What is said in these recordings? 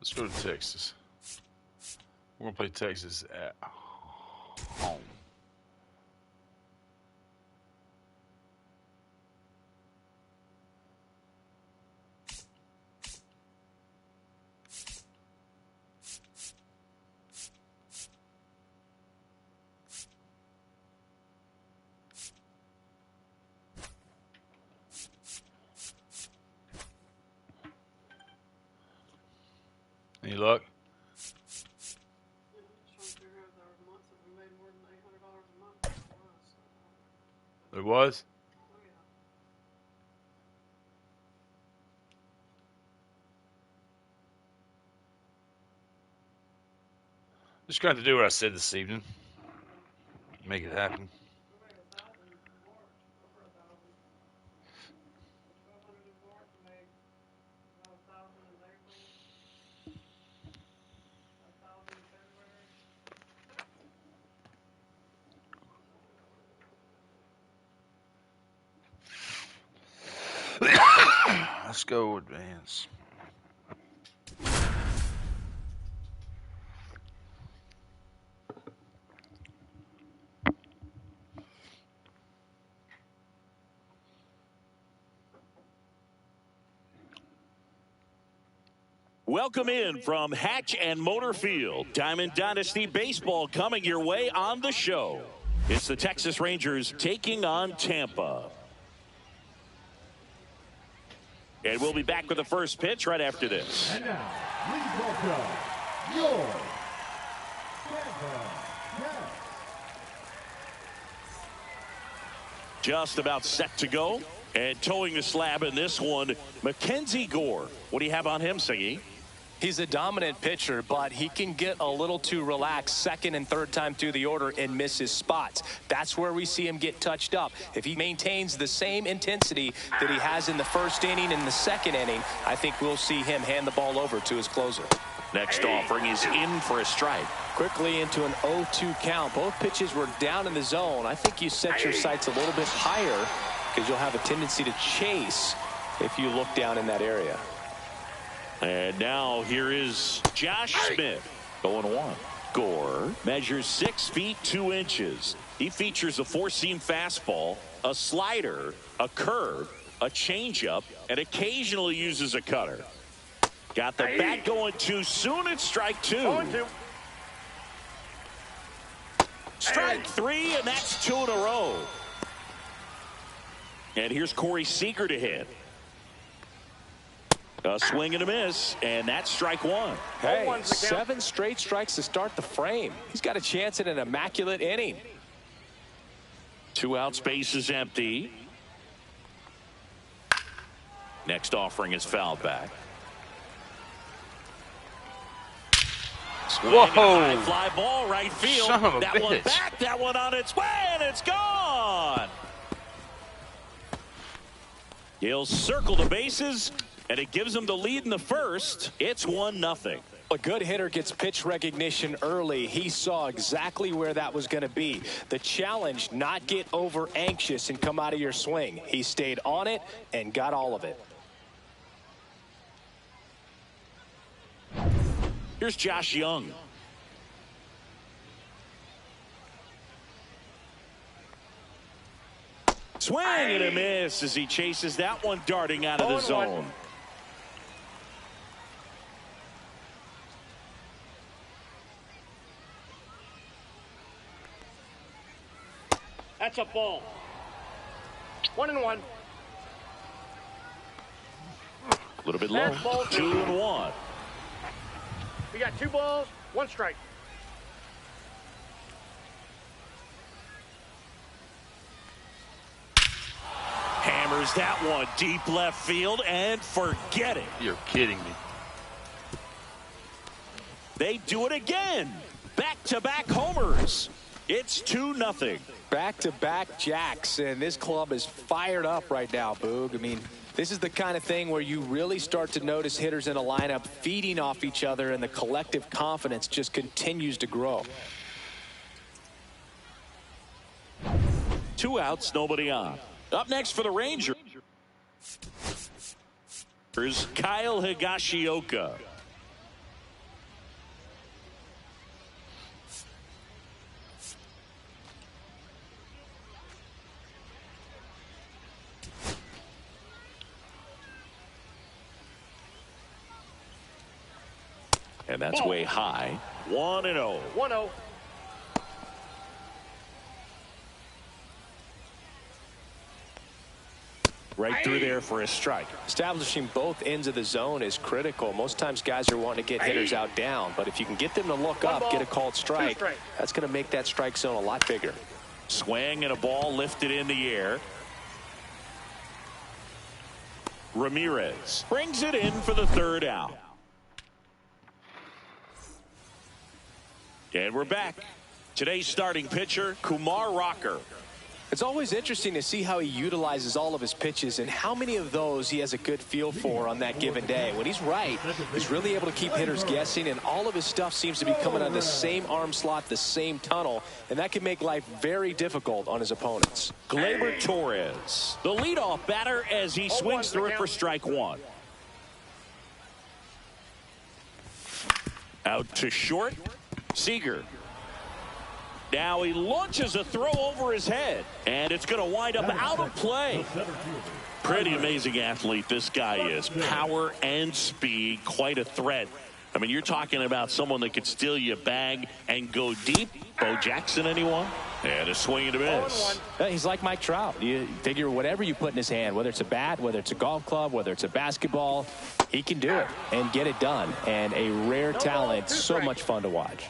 Let's go to Texas. We're going to play Texas at home. Any luck? There was? Just got to do what I said this evening. Make it happen. Let's go advance. Welcome in from Hatch and Motor Field. Diamond Dynasty Baseball coming your way on the show. It's the Texas Rangers taking on Tampa. And we'll be back with the first pitch right after this. And now, please welcome your Tampa Cats. Just about set to go. And towing the slab in this one, Mackenzie Gore. What do you have on him, Siggy? He's a dominant pitcher, but he can get a little too relaxed second and third time through the order and miss his spots. That's where we see him get touched up. If he maintains the same intensity that he has in the first inning and the second inning, I think we'll see him hand the ball over to his closer. Next offering is in for a strike. Quickly into an 0-2 count. Both pitches were down in the zone. I think you set your sights a little bit higher because you'll have a tendency to chase if you look down in that area. And now here is Josh Smith. 0-1. Gore measures 6 feet 2 inches. He features a four-seam fastball, a slider, a curve, a changeup, and occasionally uses a cutter. Got the bat going too soon. It's strike 2. Strike 3, and that's 2 in a row. And here's Corey Seager to hit. A swing and a miss, and that's strike 1. Hey, 7 straight strikes to start the frame. He's got a chance at an immaculate inning. 2 outs, base is empty. Next offering is fouled back. Swing. Whoa! High fly ball, right field. Son of a that bitch. One back, that one on its way, and it's gone. He'll circle the bases, and it gives him the lead in the first. It's 1-0. A good hitter gets pitch recognition early. He saw exactly where that was going to be. The challenge, not get over anxious and come out of your swing. He stayed on it and got all of it. Here's Josh Young. Swing and a miss as he chases that one darting out of the zone. That's a ball. 1-1. A little bit low. 2-1. We got 2 balls, 1 strike. Hammers that one deep left field and forget it. You're kidding me. They do it again. Back-to-back homers. It's 2-0. Back-to-back jacks, and this club is fired up right now, Boog. I mean, this is the kind of thing where you really start to notice hitters in a lineup feeding off each other, and the collective confidence just continues to grow. 2 outs, nobody on. Up next for the Rangers, Kyle Higashioka. And that's way high. 1-0. 1-0. Right through there for a strike. Establishing both ends of the zone is critical. Most times guys are wanting to get hitters out down, but if you can get them to look up, get a called strike, that's going to make that strike zone a lot bigger. Swing and a ball lifted in the air. Ramirez brings it in for the 3rd out. And we're back. Today's starting pitcher, Kumar Rocker. It's always interesting to see how he utilizes all of his pitches and how many of those he has a good feel for on that given day. When he's right, he's really able to keep hitters guessing, and all of his stuff seems to be coming on the same arm slot, the same tunnel, and that can make life very difficult on his opponents. Gleyber Torres, the leadoff batter, as he swings through it for strike 1. Out to short, Seager. Now he launches a throw over his head, and it's going to wind up out of play. Pretty amazing athlete this guy is. Power and speed, quite a threat. I mean, you're talking about someone that could steal you a bag and go deep. Bo Jackson, anyone? And a swing and a miss. He's like Mike Trout. You figure whatever you put in his hand, whether it's a bat, whether it's a golf club, whether it's a basketball, he can do it and get it done. And a rare talent, so much fun to watch.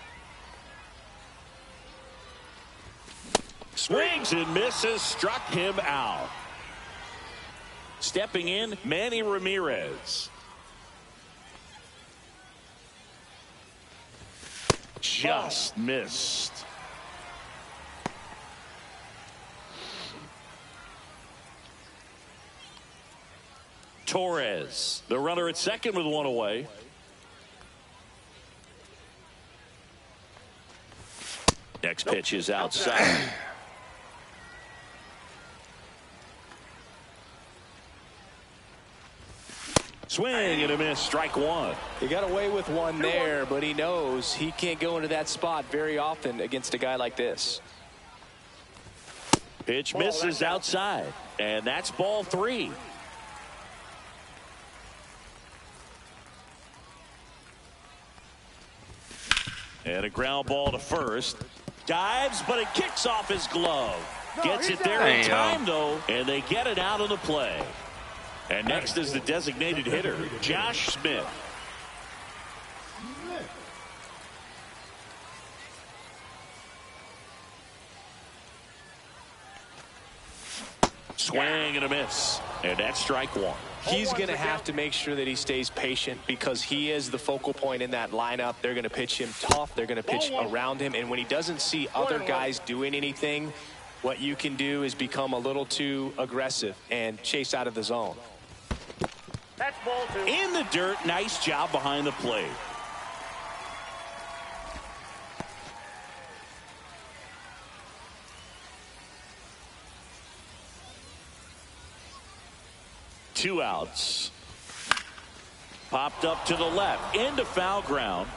Swings and misses, struck him out. Stepping in, Manny Ramirez. Just missed. Torres, the runner at second with 1 away. Next pitch is outside. Swing and a miss, strike 1. He got away with one there, but he knows he can't go into that spot very often against a guy like this. Pitch misses outside, and that's ball 3. And a ground ball to first. Dives, but it kicks off his glove. Gets it there in time, though, and they get it out of the play. And next is the designated hitter, Josh Smith. Swing and a miss. And that's strike 1. He's going to have to make sure that he stays patient because he is the focal point in that lineup. They're going to pitch him tough. They're going to pitch around him. And when he doesn't see other guys doing anything, what you can do is become a little too aggressive and chase out of the zone. That's ball 2. In the dirt, nice job behind the plate. Two outs. Popped up to the left, into foul ground.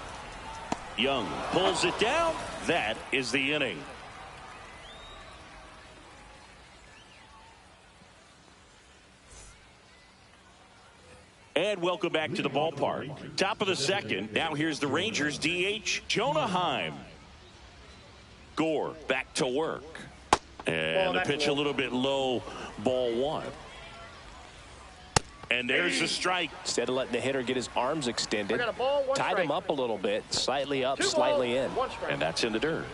Young pulls it down. That is the inning. And welcome back to the ballpark. Top of the second. Now here's the Rangers DH, Jonah Heim. Gore back to work. And the pitch a little bit low, ball one. And there's a strike. Instead of letting the hitter get his arms extended, tied him up a little bit, slightly up, slightly in. And that's in the dirt.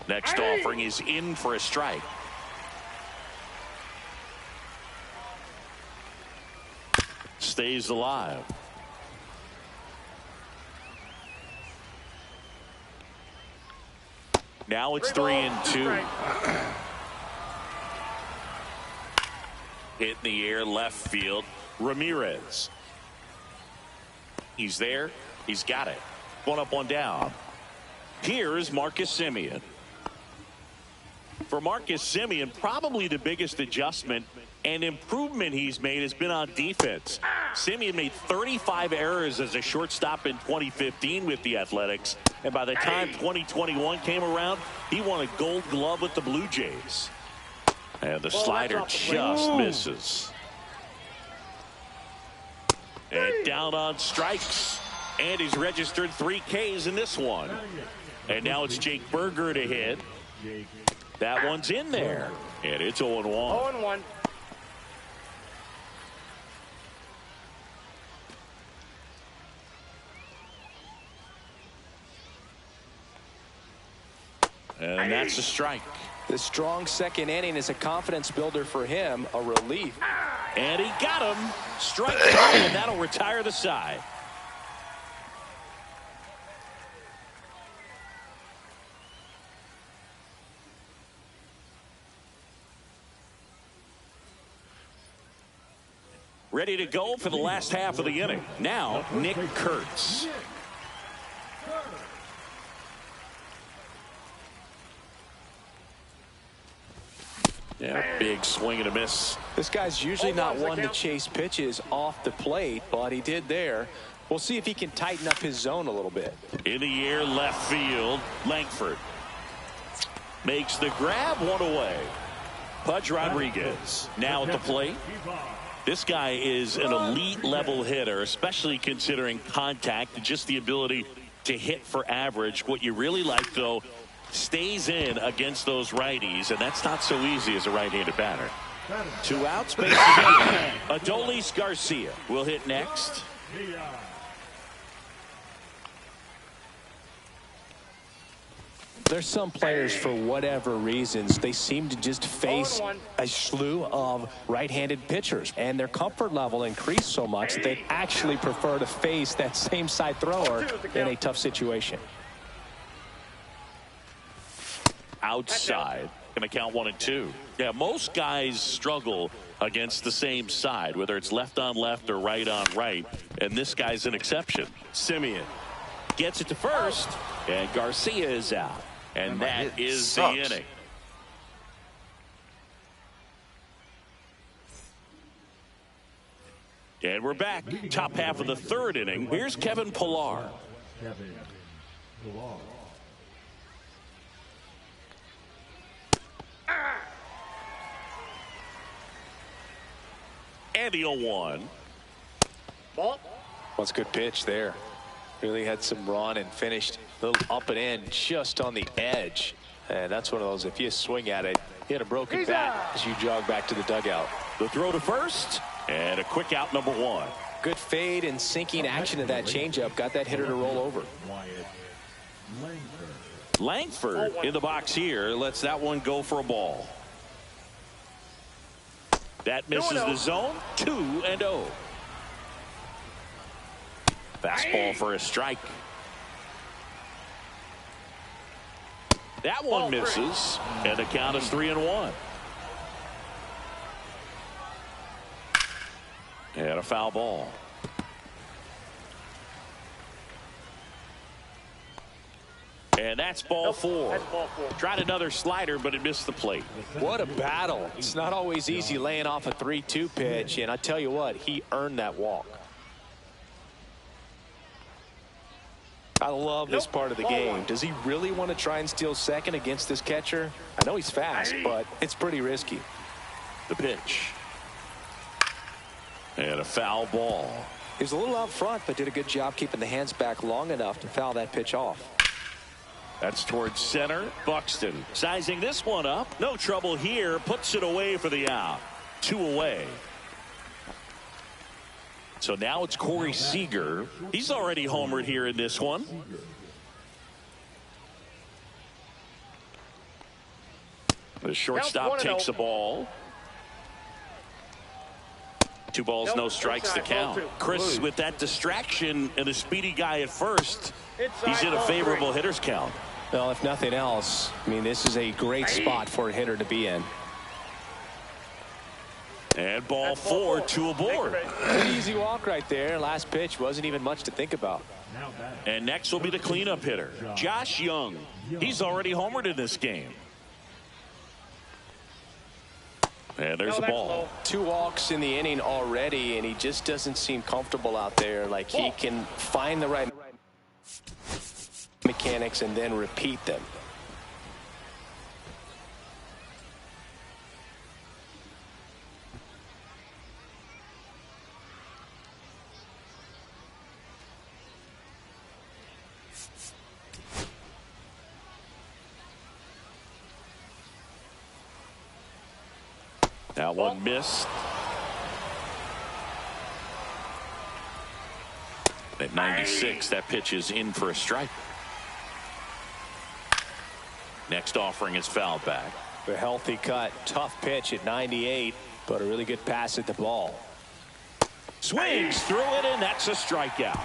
Next offering is in for a strike. Stays alive. Now it's 3-2. Hit in the air, left field. Ramirez. He's there. He's got it. One up, one down. Here is Marcus Semien. For Marcus Semien, probably the biggest adjustment and improvement he's made has been on defense. Semien made 35 errors as a shortstop in 2015 with the Athletics. And by the time 2021 came around, he won a Gold Glove with the Blue Jays. And the slider just misses. And down on strikes. And he's registered 3 Ks in this one. And now it's Jake Berger to hit. That one's in there. And it's 0-1. 0-1. And that's a strike. The strong second inning is a confidence builder for him, a relief. And he got him. Strike 3, and that'll retire the side. Ready to go for the last half of the inning. Now, Nick Kurtz. Yeah, big swing and a miss. This guy's usually not one to chase pitches off the plate, but he did there. We'll see if he can tighten up his zone a little bit. In the air, left field, Langford makes the grab, one away. Pudge Rodriguez now at the plate. This guy is an elite level hitter, especially considering contact and just the ability to hit for average. What you really like, though, stays in against those righties, and that's not so easy as a right-handed batter. 2 outs, base Adolis Garcia will hit next. There's some players, for whatever reasons, they seem to just face a slew of right-handed pitchers, and their comfort level increased so much that they actually prefer to face that same side thrower in a tough situation. Outside, going to count 1 and 2. Yeah, most guys struggle against the same side, whether it's left on left or right on right, and this guy's an exception. Semien gets it to first, and Garcia is out. And that is the inning. And we're back. Top half of the 3rd inning. Here's Kevin Pillar. And the 0-1. Ball. That's a good pitch there. Really had some run and finished a little up and in just on the edge. And that's one of those, if you swing at it, hit a broken bat as you jog back to the dugout. The throw to first, and a quick out, number 1. Good fade and sinking action of that changeup. Got that hitter to roll over. Langford in the box here. Lets that one go for a ball. That misses the zone. 2-0. Fastball for a strike. That one misses, and the count is 3-1. And a foul ball. And that's ball 4. Tried another slider, but it missed the plate. What a battle. It's not always easy laying off a 3-2 pitch, and I tell you what, he earned that walk. I love this part of the game. Does he really want to try and steal second against this catcher? I know he's fast, but it's pretty risky. The pitch. And a foul ball. He was a little out front, but did a good job keeping the hands back long enough to foul that pitch off. That's towards center. Buxton sizing this one up. No trouble here. Puts it away for the out. 2 away. So now it's Corey Seager. He's already homered here in this one. The shortstop takes the ball. 2 balls, no strikes to count. Chris, with that distraction and a speedy guy at first, he's in a favorable hitter's count. Well, if nothing else, I mean, this is a great spot for a hitter to be in. And ball 4, 2 aboard. Pretty easy walk right there. Last pitch wasn't even much to think about. And next will be the cleanup hitter, Josh Young. He's already homered in this game. And there's the ball. 2 walks in the inning already, and he just doesn't seem comfortable out there. Like he can find the right mechanics and then repeat them. That one missed. At 96, that pitch is in for a strike. Next offering is fouled back. A healthy cut. Tough pitch at 98, but a really good pass at the ball. Swings through it, and that's a strikeout.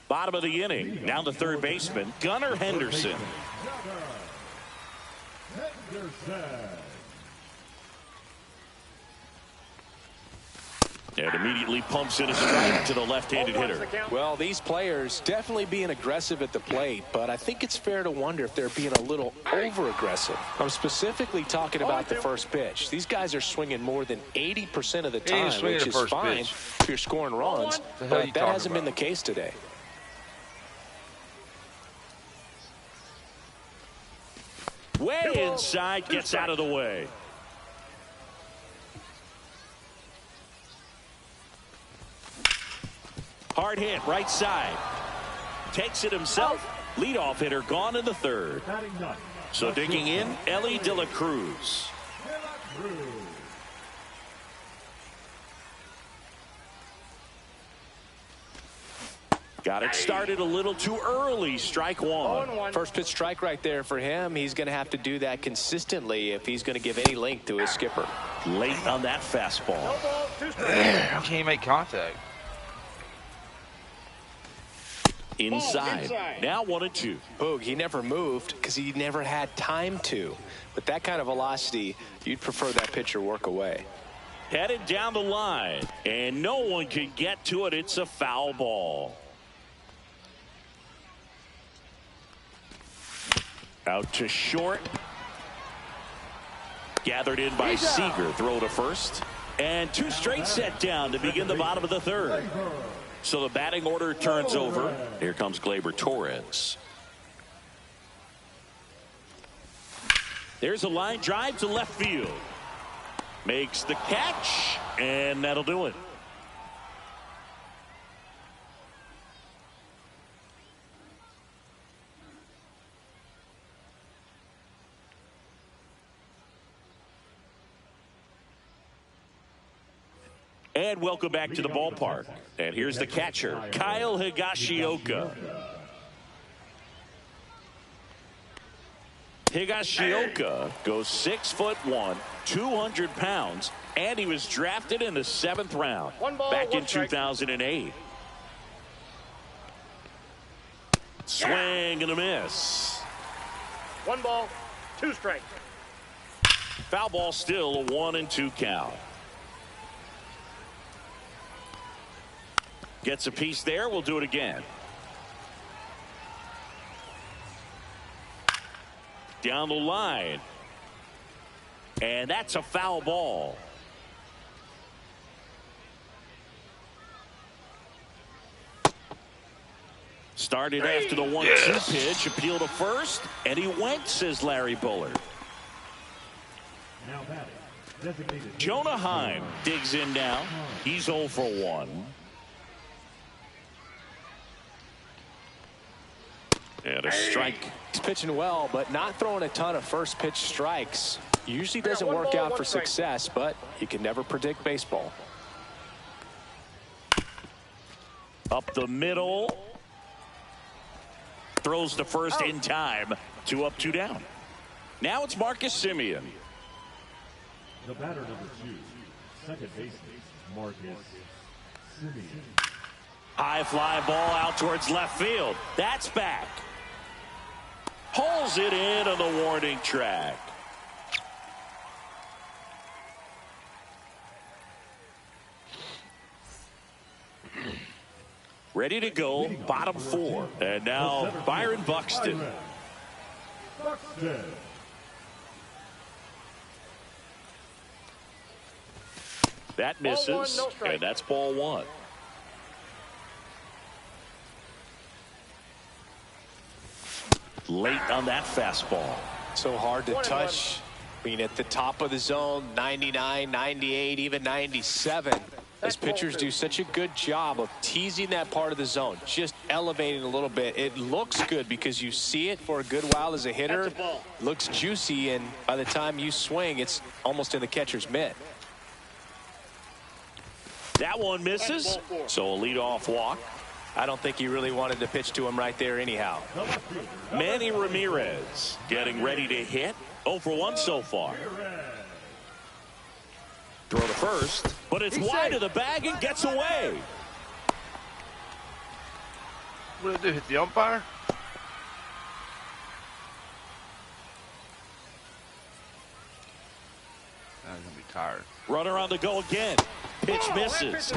Bottom of the inning, down to third baseman, Gunnar Henderson. And immediately pumps in a strike to the left-handed hitter. Well, these players definitely being aggressive at the plate, but I think it's fair to wonder if they're being a little over-aggressive. I'm specifically talking about the first pitch. These guys are swinging more than 80% of the time, which is fine if you're scoring runs, but that hasn't been the case today. Way inside, gets out of the way. Hard hit, right side. Takes it himself. Leadoff hitter gone in the third. So digging in, Ellie De La Cruz. Got it started a little too early. Strike one. First pitch strike right there for him. He's going to have to do that consistently if he's going to give any length to his skipper. Late on that fastball. How can you make contact? Inside. Now 1-2. Boog, he never moved because he never had time to. With that kind of velocity, you'd prefer that pitcher work away. Headed down the line, and no one can get to it. It's a foul ball. Out to short. Gathered in by Seager. Throw to first. And 2 straight set down to begin the bottom of the third. So the batting order turns over. Here comes Gleyber Torres. There's a line drive to left field. Makes the catch, and that'll do it. And welcome back to the ballpark. And here's the catcher, Kyle Higashioka. Higashioka goes 6'1", 200 pounds, and he was drafted in the 7th round back in 2008. Swing and a miss. 1 ball, 2 strikes. Foul ball, still a 1-2 count. Gets a piece there. We'll do it again. Down the line. And that's a foul ball. Started after the 1-2 pitch, appeal to first, and he went, says Larry Bullard. Now batting, designated Jonah Heim digs in now. He's 0 for 1. And a strike. He's pitching well, but not throwing a ton of first pitch strikes. Usually doesn't work out for success, but you can never predict baseball. Up the middle. Throws to first in time. 2 up, 2 down. Now it's Marcus Semien. The batter number 2, second baseman, Marcus Semien. High fly ball out towards left field. That's back. Pulls it in on the warning track. Ready to go, bottom 4. And now Byron Buxton. Buxton. That misses, and that's ball 1. Late on that fastball. So hard to touch. I mean, at the top of the zone, 99, 98, even 97. As pitchers do such a good job of teasing that part of the zone, just elevating a little bit. It looks good because you see it for a good while as a hitter. It looks juicy, and by the time you swing, it's almost in the catcher's mitt. That one misses, so a leadoff walk. I don't think he really wanted to pitch to him right there anyhow. Manny Ramirez getting ready to hit. 0 for 1 so far. Throw to first, but it's wide of the bag and gets away. What did I do? Hit the umpire? I'm gonna be tired. Runner on the go again. Pitch misses.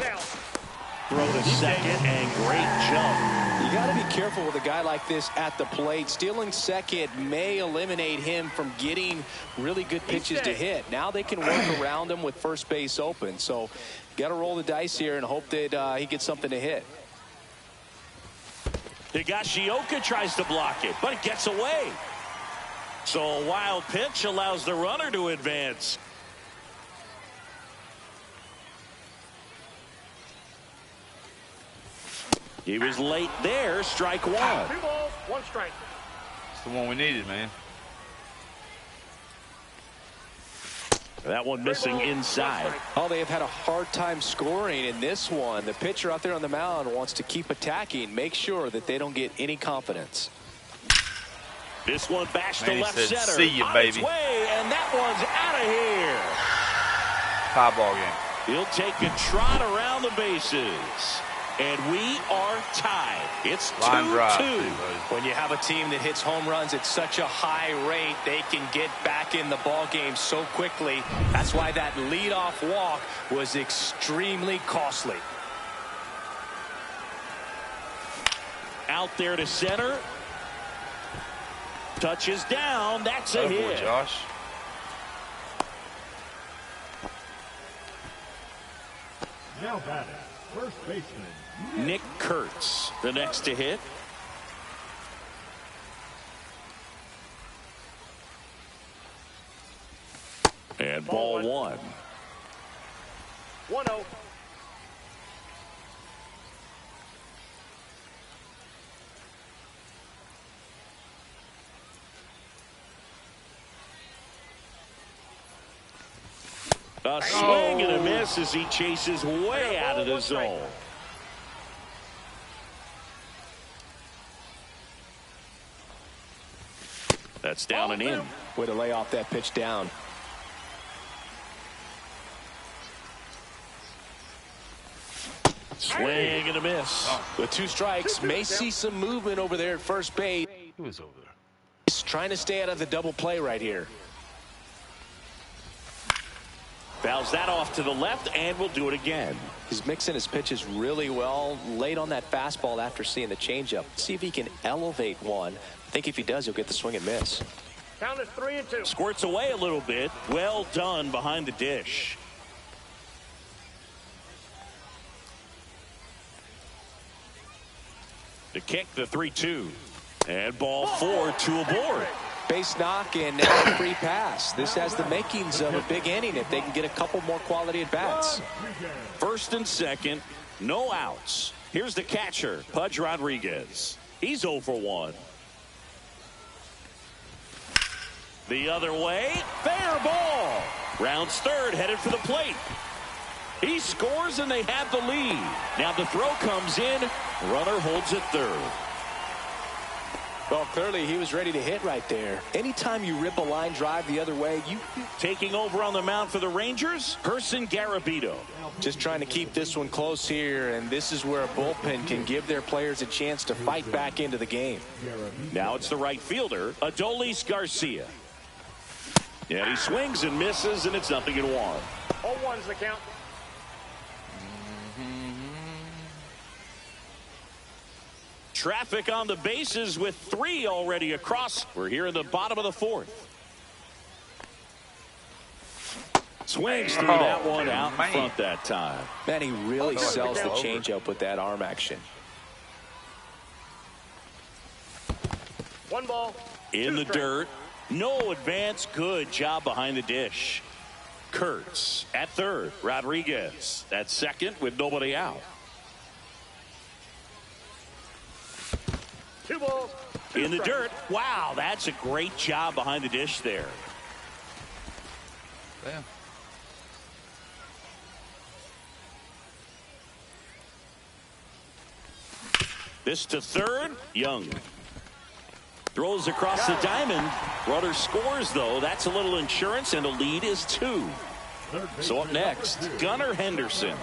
Throw to second and great jump. You got to be careful with a guy like this at the plate. Stealing second may eliminate him from getting really good pitches to hit. Now they can work around him with first base open. So got to roll the dice here and hope that he gets something to hit. Higashioka tries to block it, but it gets away. So a wild pitch allows the runner to advance. He was late there. Strike 1. 2 balls, 1 strike. It's the one we needed, man. That one missing inside. Oh, they have had a hard time scoring in this one. The pitcher out there on the mound wants to keep attacking, make sure that they don't get any confidence. This one bashed to Man, left he said, center. "See you, On baby." its way, and that one's out of here. Tie ball game. He'll take a trot around the bases. And we are tied. It's 2-2. When you have a team that hits home runs at such a high rate, they can get back in the ball game so quickly. That's why that leadoff walk was extremely costly. Out there to center. Touches down. That's a hit. Josh. Now batting, first baseman, Nick Kurtz, the next to hit. And ball 1. 1-0. A swing and a miss as he chases way out of the zone. That's down and in. Way to lay off that pitch down. Swing and a miss. With 2 strikes, may see some movement over there at first base. Who was over there? He's trying to stay out of the double play right here. Fouls that off to the left, and we'll do it again. He's mixing his pitches really well. Late on that fastball after seeing the changeup. See if he can elevate one. I think if he does, he'll get the swing and miss. Count is 3-2. Squirts away a little bit. Well done behind the dish. to kick the 3-2. And ball 4, 2 aboard. Base knock and now a free pass. This has the makings of a big inning if they can get a couple more quality at bats. First and second, no outs. Here's the catcher, Pudge Rodriguez. He's 0 for 1. The other way, fair ball. Rounds third, headed for the plate. He scores and they have the lead. Now the throw comes in. Runner holds it third. Well, clearly he was ready to hit right there. Anytime you rip a line drive the other way, Taking over on the mound for the Rangers, Person Garabito. just trying to keep this one close here, and this is where a bullpen can give their players a chance to fight back into the game. Now it's the right fielder, Adolis Garcia. And he swings and misses, and it's 0-1. 0-1's the count. Traffic on the bases with 3 already across. We're here in the bottom of the 4th. Swings through that one out in front that time. Man, he really sells the changeup with that arm action. 1 ball. In the dirt. No advance. Good job behind the dish. Kurtz at third. Rodriguez at second with nobody out. 2 balls. In the dirt. Wow, that's a great job behind the dish there. Damn. This to third. Young throws across the diamond. Runner scores, though. That's a little insurance, and the lead is 2. So up next, Gunnar Henderson.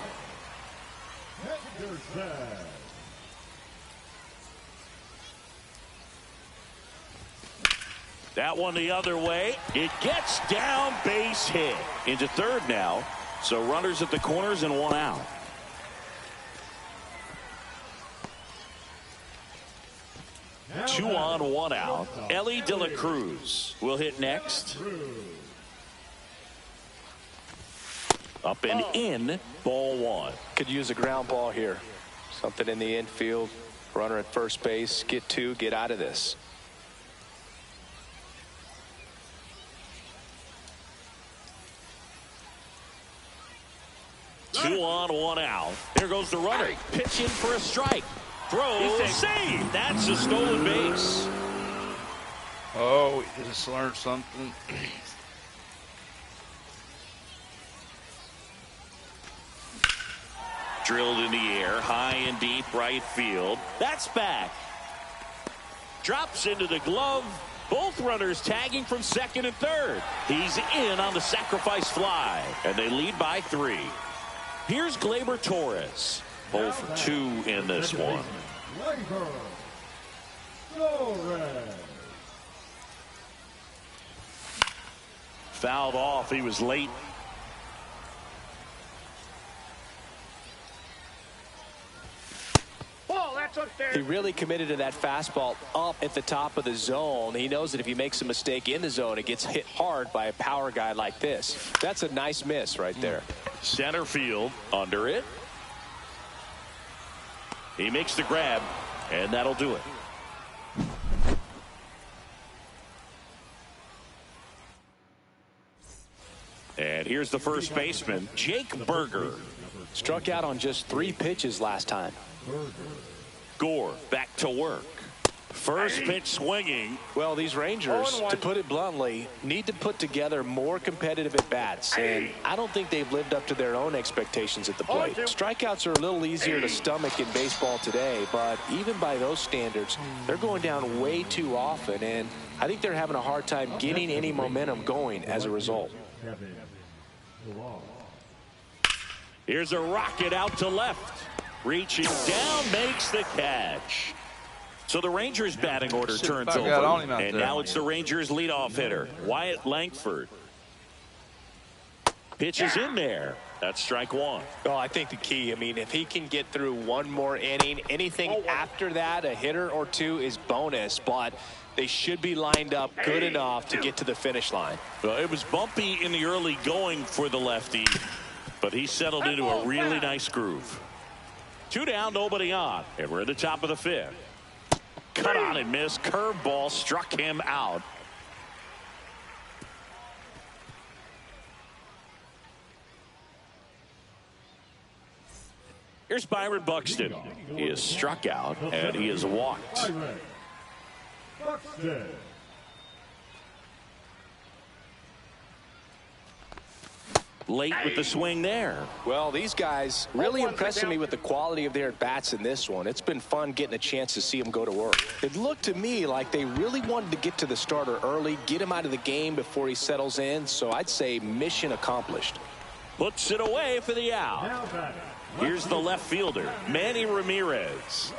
That one the other way. It gets down, base hit. Into third now. So runners at the corners and 1 out. Two on, 1 out. Ellie De La Cruz will hit next. Up and in, ball 1. Could use a ground ball here. Something in the infield. Runner at first base. Get 2. Get out of this. Two on, 1 out. Here goes the runner. Pitching for a strike. Throw, save. That's a stolen base. Oh, we just learned something. Drilled in the air, high and deep right field. That's back. Drops into the glove. Both runners tagging from second and third. He's in on the sacrifice fly, and they lead by 3. Here's Gleyber Torres. 0 for 2 in this one. Fouled off. He was late. Ball, that's upstairs. He really committed to that fastball up at the top of the zone. He knows that if he makes a mistake in the zone, it gets hit hard by a power guy like this. That's a nice miss right there. Center field under it. He makes the grab, and that'll do it. And here's the first baseman, Jake Berger. Struck out on just 3 pitches last time. Gore back to work. First pitch swinging. Well, these Rangers, to put it bluntly, need to put together more competitive at-bats, and I don't think they've lived up to their own expectations at the plate. Strikeouts are a little easier to stomach in baseball today, but even by those standards, they're going down way too often, and I think they're having a hard time getting any momentum going as a result. Here's a rocket out to left. Reaching down, makes the catch. So the Rangers batting order turns over, and now it's the Rangers leadoff hitter, Wyatt Langford. Pitches in there. That's strike 1. Oh, I think the key, I mean, if he can get through 1 more inning, anything after that, a hitter or 2 is bonus, but they should be lined up good enough to get to the finish line. Well, it was bumpy in the early going for the lefty, but he settled into a really nice groove. 2 down, nobody on, and we're at the top of the 5th. cut on and miss. Curveball struck him out. Here's Byron Buxton. He is struck out and he is walked. Buxton. Late with the swing there. Well, these guys really impressing me with the quality of their at-bats in this one. It's been fun getting a chance to see them go to work. It looked to me like they really wanted to get to the starter early, get him out of the game before he settles in, so I'd say mission accomplished. Puts it away for the out. Here's the left fielder, Manny Ramirez.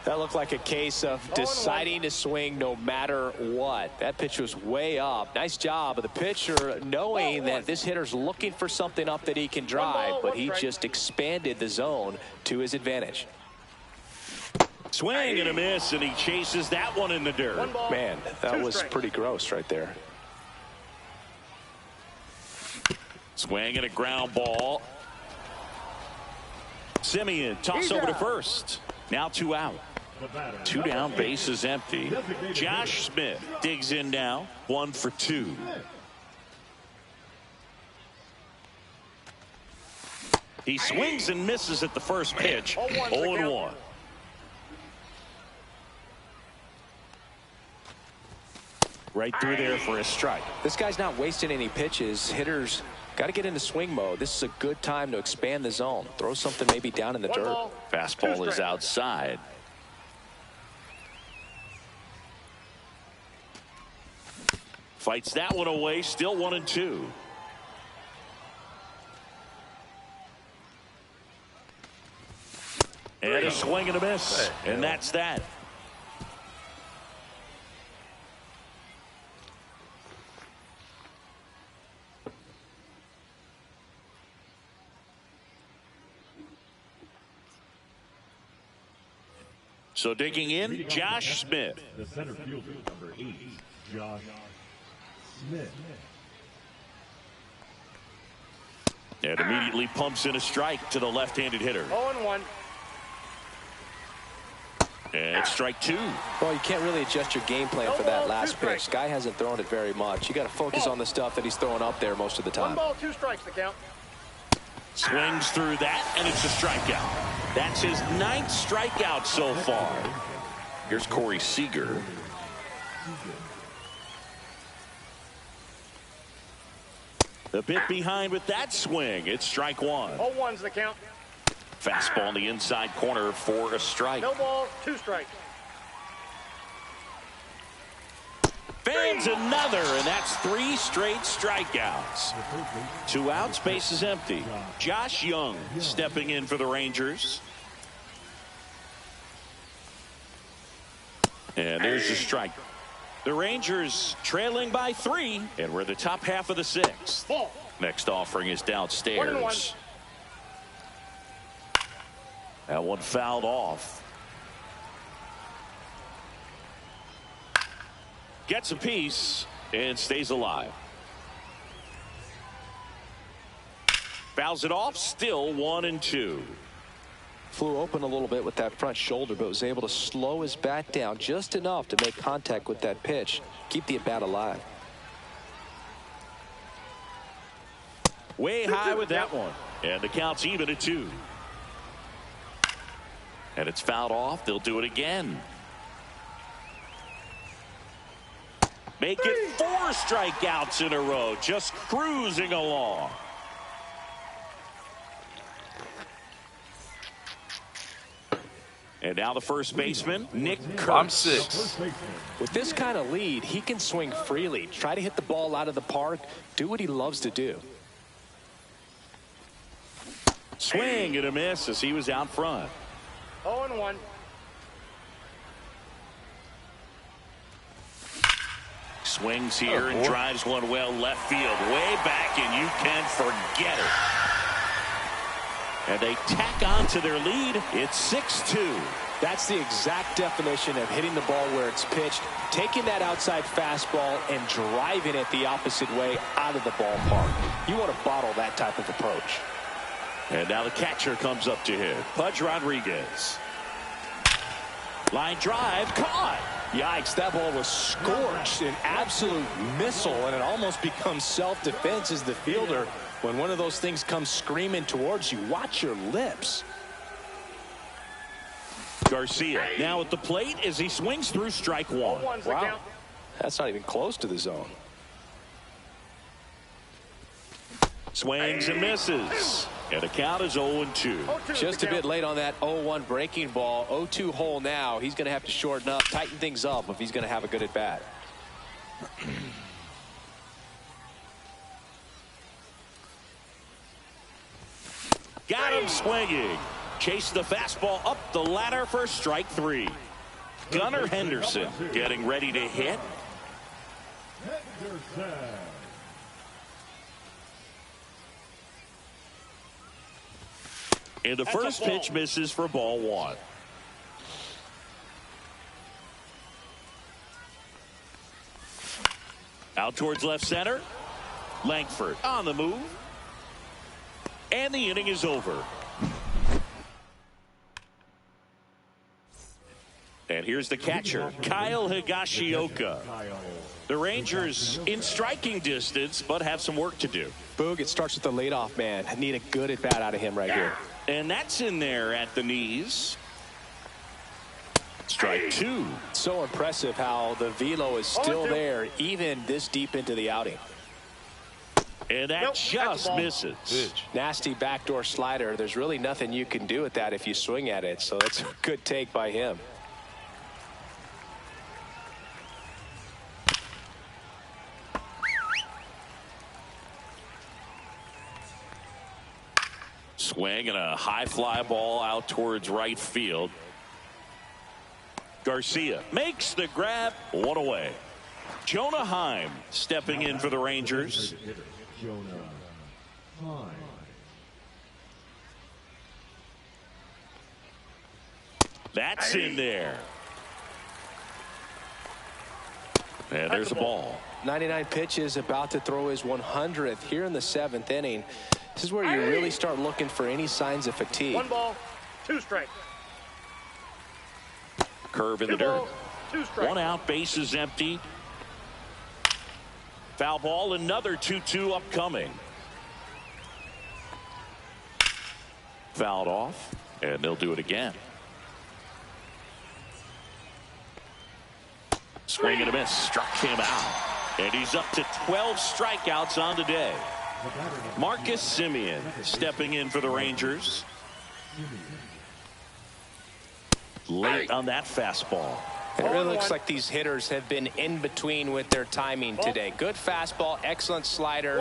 That looked like a case of deciding to swing no matter what. That pitch was way up. Nice job of the pitcher knowing that this hitter's looking for something up that he can drive, but he just expanded the zone to his advantage. Swing and a miss, and he chases that one in the dirt. Man, that was pretty gross right there. Swing and a ground ball. Simeon toss over to first. Now 2 out. 2 down, base is empty. Josh Smith digs in now, 1 for 2. He swings and misses at the first pitch. 0-1. Right through there for a strike. This guy's not wasting any pitches. Hitters got to get into swing mode. This is a good time to expand the zone. Throw something maybe down in the dirt. Fastball is outside. Fights that one away. Still 1-2. And a swing and a miss. And that's that. So digging in, Josh Smith. The center fielder, number 8, Josh Smith. And immediately pumps in a strike to the left-handed hitter. 0-1. And strike 2. Well, you can't really adjust your game plan for that last pitch. Guy hasn't thrown it very much. You got to focus on the stuff that he's throwing up there most of the time. 1 ball, 2 strikes to count. Swings through that, and it's a strikeout. That's his 9th strikeout so far. Here's Corey Seager. A bit behind with that swing. It's strike 1. 0-1's the count. Fastball in the inside corner for a strike. No ball, 2 strikes. Fans another, and that's 3 straight strikeouts. 2 outs, base is empty. Josh Young stepping in for the Rangers. And there's the strike. The Rangers trailing by 3, and we're the top half of the 6th. Next offering is downstairs. 1-1. That one fouled off. Gets a piece and stays alive. Fouls it off, still 1-2. Flew open a little bit with that front shoulder, but was able to slow his bat down just enough to make contact with that pitch. Keep the at-bat alive. Way high with that one. And the count's even at 2. And it's fouled off. They'll do it again. Make it 4 strikeouts in a row. Just cruising along. And now the first baseman, Nick Kurtz. I'm 6. With this kind of lead, he can swing freely. Try to hit the ball out of the park. Do what he loves to do. Swing and a miss as he was out front. 0-1. Swings here and drives one well left field. Way back, and you can forget it. And they tack on to their lead. It's 6-2. That's the exact definition of hitting the ball where it's pitched, taking that outside fastball and driving it the opposite way out of the ballpark. You want to bottle that type of approach. And now the catcher comes up to hit. Pudge Rodriguez. Line drive, caught. Yikes, that ball was scorched, an absolute missile, and it almost becomes self-defense as the fielder. When one of those things comes screaming towards you, watch your lips. Garcia now at the plate as he swings through strike one. Wow, that's not even close to the zone. Swings and misses. And the count is 0-2. Just a bit late on that 0-1 breaking ball. 0-2 hole now. He's going to have to shorten up, tighten things up if he's going to have a good at bat. Got him swinging. Chase the fastball up the ladder for strike three. Gunnar Henderson getting ready to hit. And the first pitch misses for ball one. Out towards left center. Langford on the move. And the inning is over. And here's the catcher, Kyle Higashioka. The Rangers in striking distance, but have some work to do. Boog, it starts with the leadoff man. I need a good at bat out of him right here. And that's in there at the knees. Strike two. So impressive how the velo is still there, even this deep into the outing. And that just misses. Nasty backdoor slider. There's really nothing you can do with that if you swing at it. So that's a good take by him. Swing and a high fly ball out towards right field. Garcia makes the grab. One away. Jonah Heim stepping in for the Rangers. That's in there. And there's a ball. 99 pitches, about to throw his 100th here in the 7th inning. This is where you really start looking for any signs of fatigue. 1 ball, 2 strikes. Curve in the dirt. 2 strikes. 1 out, bases empty. Foul ball, another 2-2 upcoming. Fouled off, and they'll do it again. Swing and a miss, struck him out. And he's up to 12 strikeouts on the day. Marcus Semien stepping in for the Rangers. Late on that fastball. It really looks like these hitters have been in between with their timing today. Good fastball, excellent slider,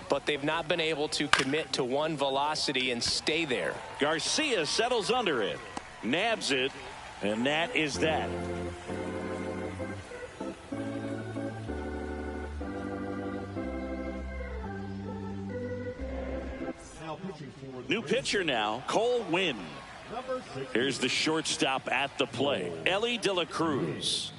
but they've not been able to commit to one velocity and stay there. Garcia settles under it, nabs it, and that is that. New pitcher now, Cole Winn. Here's the shortstop at the plate, Ellie De La Cruz.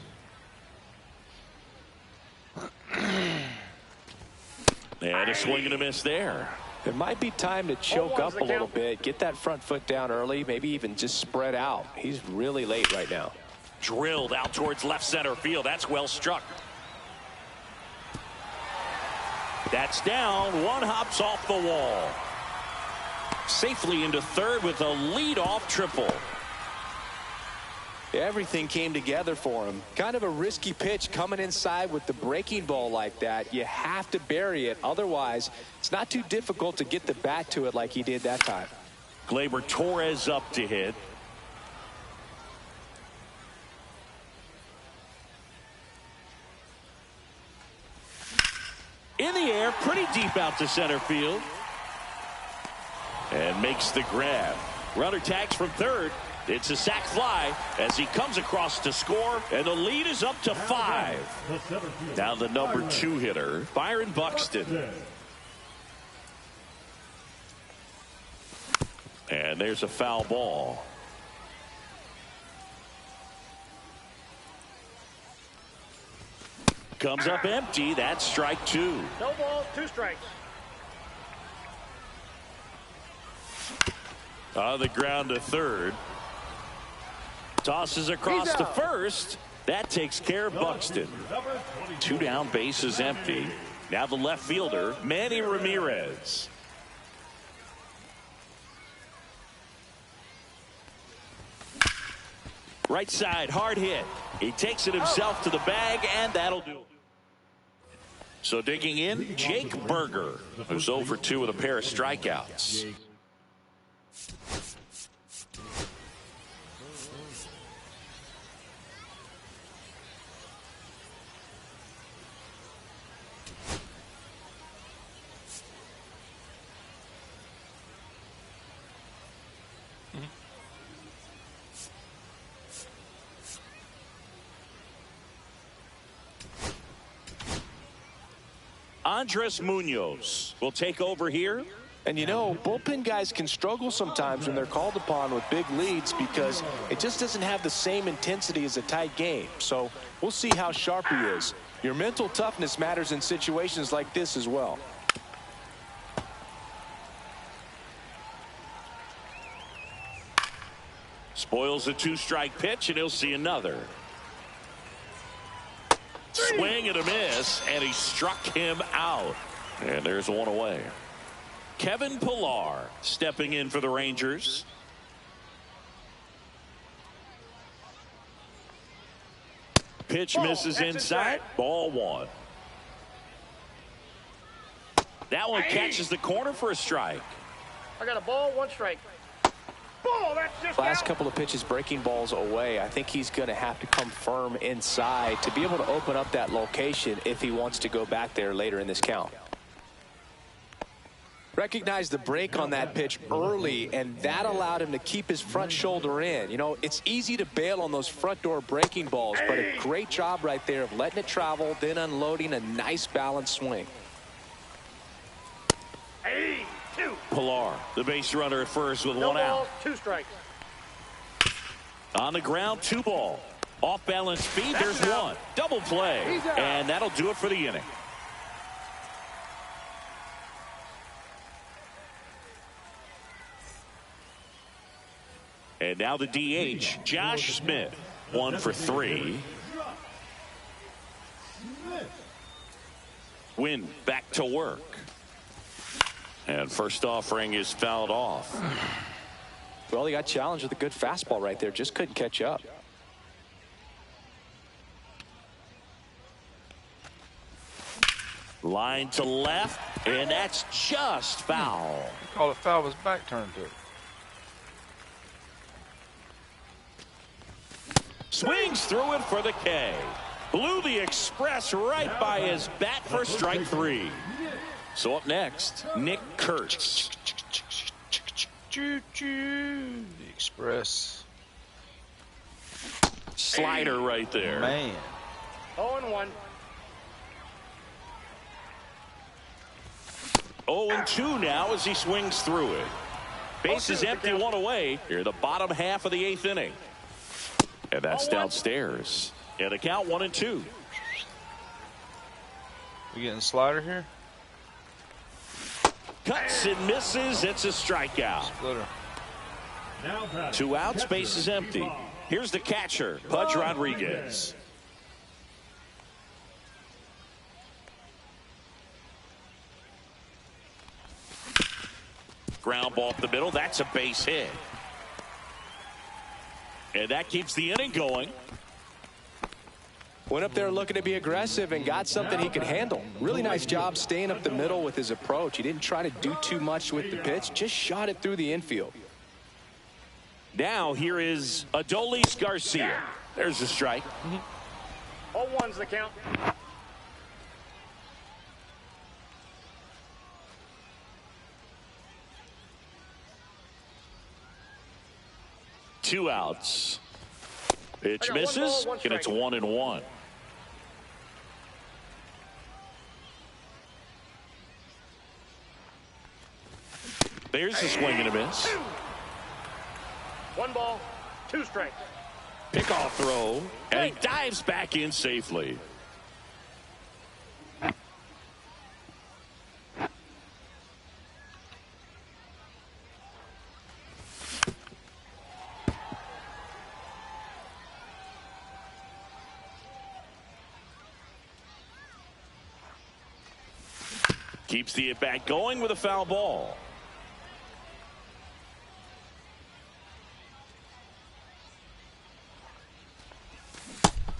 And a swing and a miss there. It might be time to choke up a little bit, get that front foot down early, maybe even just spread out. He's really late right now. Drilled out towards left center field. That's well struck. That's down. One hops off the wall. Safely into third with a leadoff triple. Everything came together for him. Kind of a risky pitch coming inside with the breaking ball like that. You have to bury it. Otherwise, it's not too difficult to get the bat to it like he did that time. Gleyber Torres up to hit. In the air, pretty deep out to center field. And makes the grab. Runner tags from third. It's a sac fly as he comes across to score, and the lead is up to 5. Now the number 2 hitter, Byron Buxton. And there's a foul ball. Comes up empty. That's strike 2. No balls, 2 strikes. On the ground to third. Tosses across to first. That takes care of Buxton. 2 down, bases empty. Now the left fielder, Manny Ramirez. Right side, hard hit. He takes it himself to the bag, and that'll do it. So digging in, Jake Berger, who's 0 for 2 with a pair of strikeouts. Andres Munoz will take over here. And you know, bullpen guys can struggle sometimes when they're called upon with big leads because it just doesn't have the same intensity as a tight game. So we'll see how sharp he is. Your mental toughness matters in situations like this as well. Spoils a 2-strike pitch, and he'll see another. Swing and a miss, and he struck him out. And there's 1 away. Kevin Pillar stepping in for the Rangers. Pitch misses inside. Ball 1. That one catches the corner for a strike. I got a ball, 1 strike. Ball, that's just Last out. couple of pitches breaking balls away. I think he's going to have to come firm inside to be able to open up that location if he wants to go back there later in this count. Recognized the break on that pitch early, and that allowed him to keep his front shoulder in. You know, it's easy to bail on those front door breaking balls, but a great job right there of letting it travel, then unloading a nice balanced swing. Pillar, the base runner at first with No 1 out. balls, 2 strikes. On the ground, 2 ball. Off balance speed, there's 1. Double play. And that'll do it for the inning. And now the DH, Josh Smith, 1 for 3. Wynn back to work. And first offering is fouled off. Well, he got challenged with a good fastball right there. Just couldn't catch up. Line to left, and that's just foul. Call it foul, his back turned to it. Swings through it for the K. Blew the express right by his bat for strike 3. So up next, Nick Kurtz. Choo-choo. The express. Slider right there. Man. 0-1. 0-2 now as he swings through it. Bases empty, 1 away. Here the bottom half of the 8th inning. And that's downstairs. And the count 1-2. We getting slider here? Cuts and misses. It's a strikeout. Splitter. 2 outs, bases empty. Here's the catcher, Pudge Rodriguez. Ground ball up the middle. That's a base hit. And that keeps the inning going. Went up there looking to be aggressive and got something he could handle. Really nice job staying up the middle with his approach. He didn't try to do too much with the pitch, just shot it through the infield. Now here is Adolis Garcia. There's the strike. 0-1's the count. Two outs. Pitch I got misses, 1 ball, 1 and it's strike. 1-1. There's the swing and a miss. 1 ball, 2 strikes. Pickoff throw, and he dives back in safely. Keeps the at-bat going with a foul ball.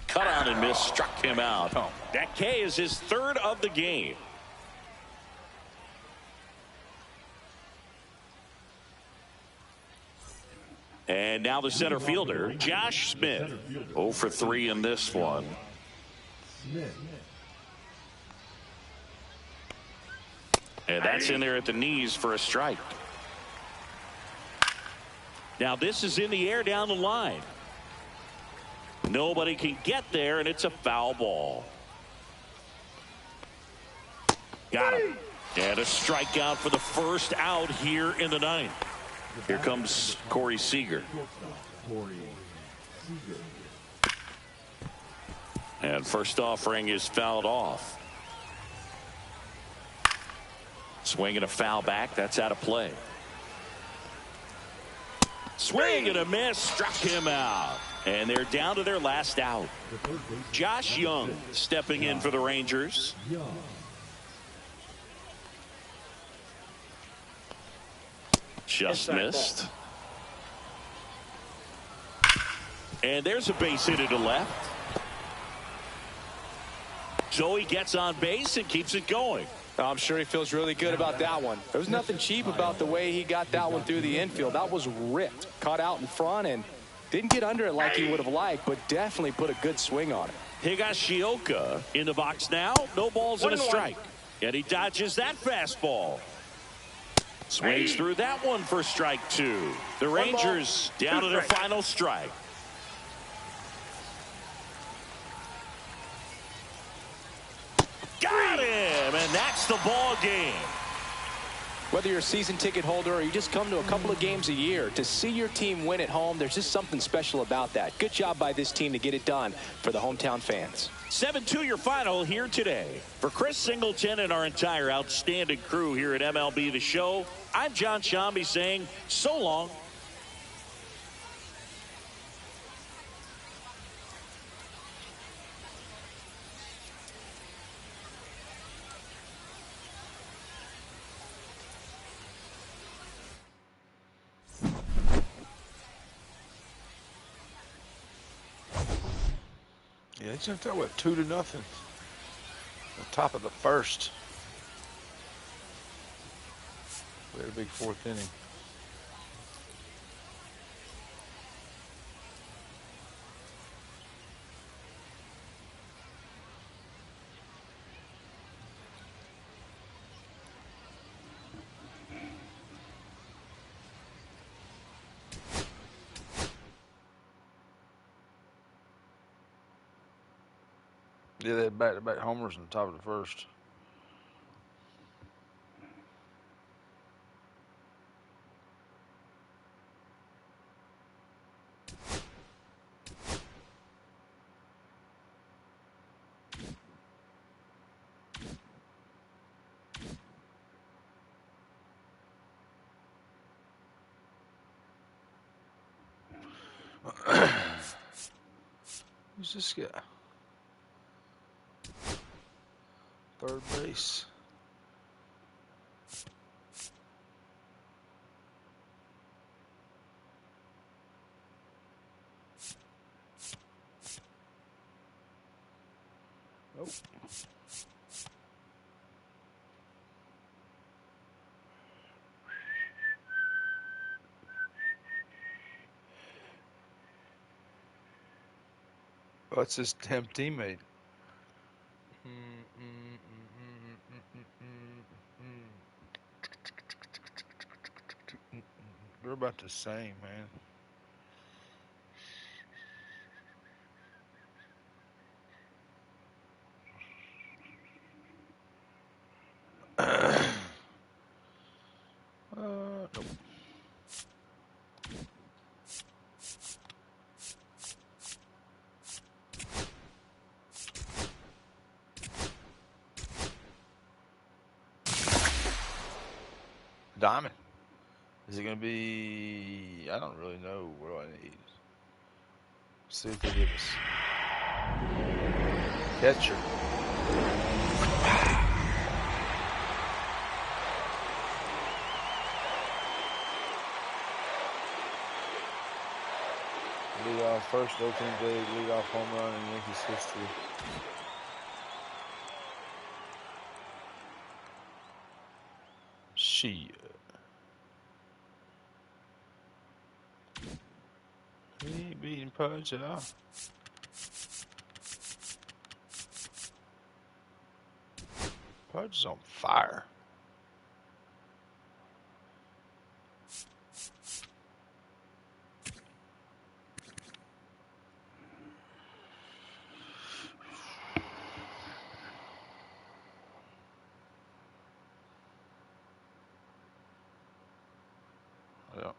Cut on and miss, struck him out. That K is his third of the game. And now the center fielder, Josh Smith. 0 for 3 in this one. And that's in there at the knees for a strike. Now this is in the air down the line. Nobody can get there, and it's a foul ball. Got him. And a strikeout for the first out here in the ninth. Here comes Corey Seager. And first offering is fouled off. Swing and a foul back. That's out of play. Swing and a miss. Struck him out. And they're down to their last out. Josh Young stepping in for the Rangers. Just missed. And there's a base hit to left. Joey gets on base and keeps it going. I'm sure he feels really good about that one. There was nothing cheap about the way he got that one through the infield. That was ripped. Caught out in front and didn't get under it like he would have liked, but definitely put a good swing on it. Higashioka in the box now. No balls and a strike. And he dodges that fastball. Swings through that one for strike 2. The Rangers down to their final strike. Got him, and that's the ball game. Whether you're a season ticket holder or you just come to a couple of games a year, to see your team win at home, there's just something special about that. Good job by this team to get it done for the hometown fans. 7-2 your final here today. For Chris Singleton and our entire outstanding crew here at MLB The Show, I'm John Shambi saying so long. Yeah, they jumped out with 2-0. The top of the first. We had a big fourth inning. Yeah, they had back-to-back homers on the top of the first. Who's this guy? Third base. Oh. What's his damn teammate? We're about the same, man. Nope. Diamond. Is it going to be... I don't really know. What do I need? Let's see what they give us. Catcher. Leadoff, first opening day leadoff home run in Yankees history. Shit. He ain't beating Pudge out. Pudge is on fire. Yeah.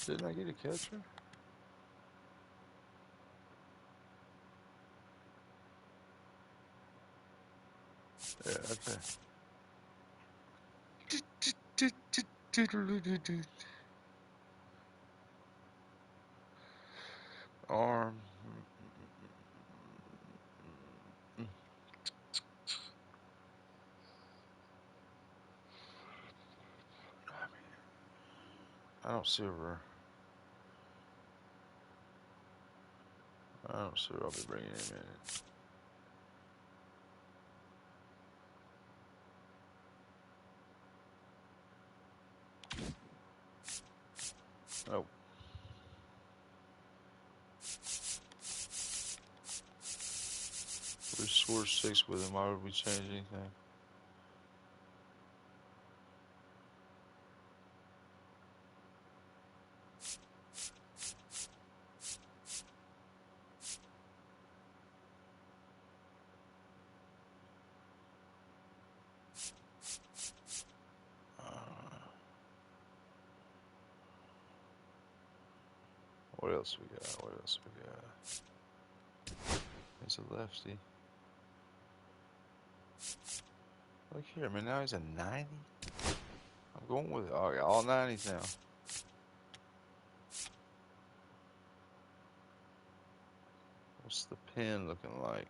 Didn't I get a catcher? Yeah, okay. Arm. I don't see her. I don't see her. I'll be bringing him in. Oh. We scored 6 with him. Why would we change anything? What else we got? What else we got? He's a lefty. Look here, man. Now he's a 90. I'm going with it. Oh, yeah, all 90s now. What's the pin looking like?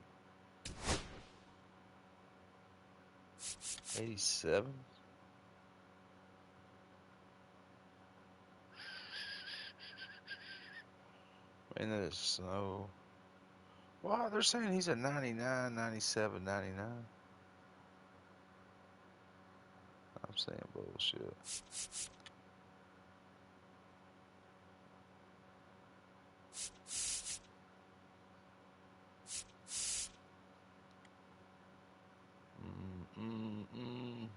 87? Man, that is snow. Wow, they're saying he's a 99, 97, 99. I'm saying bullshit. Mm-mm-mm.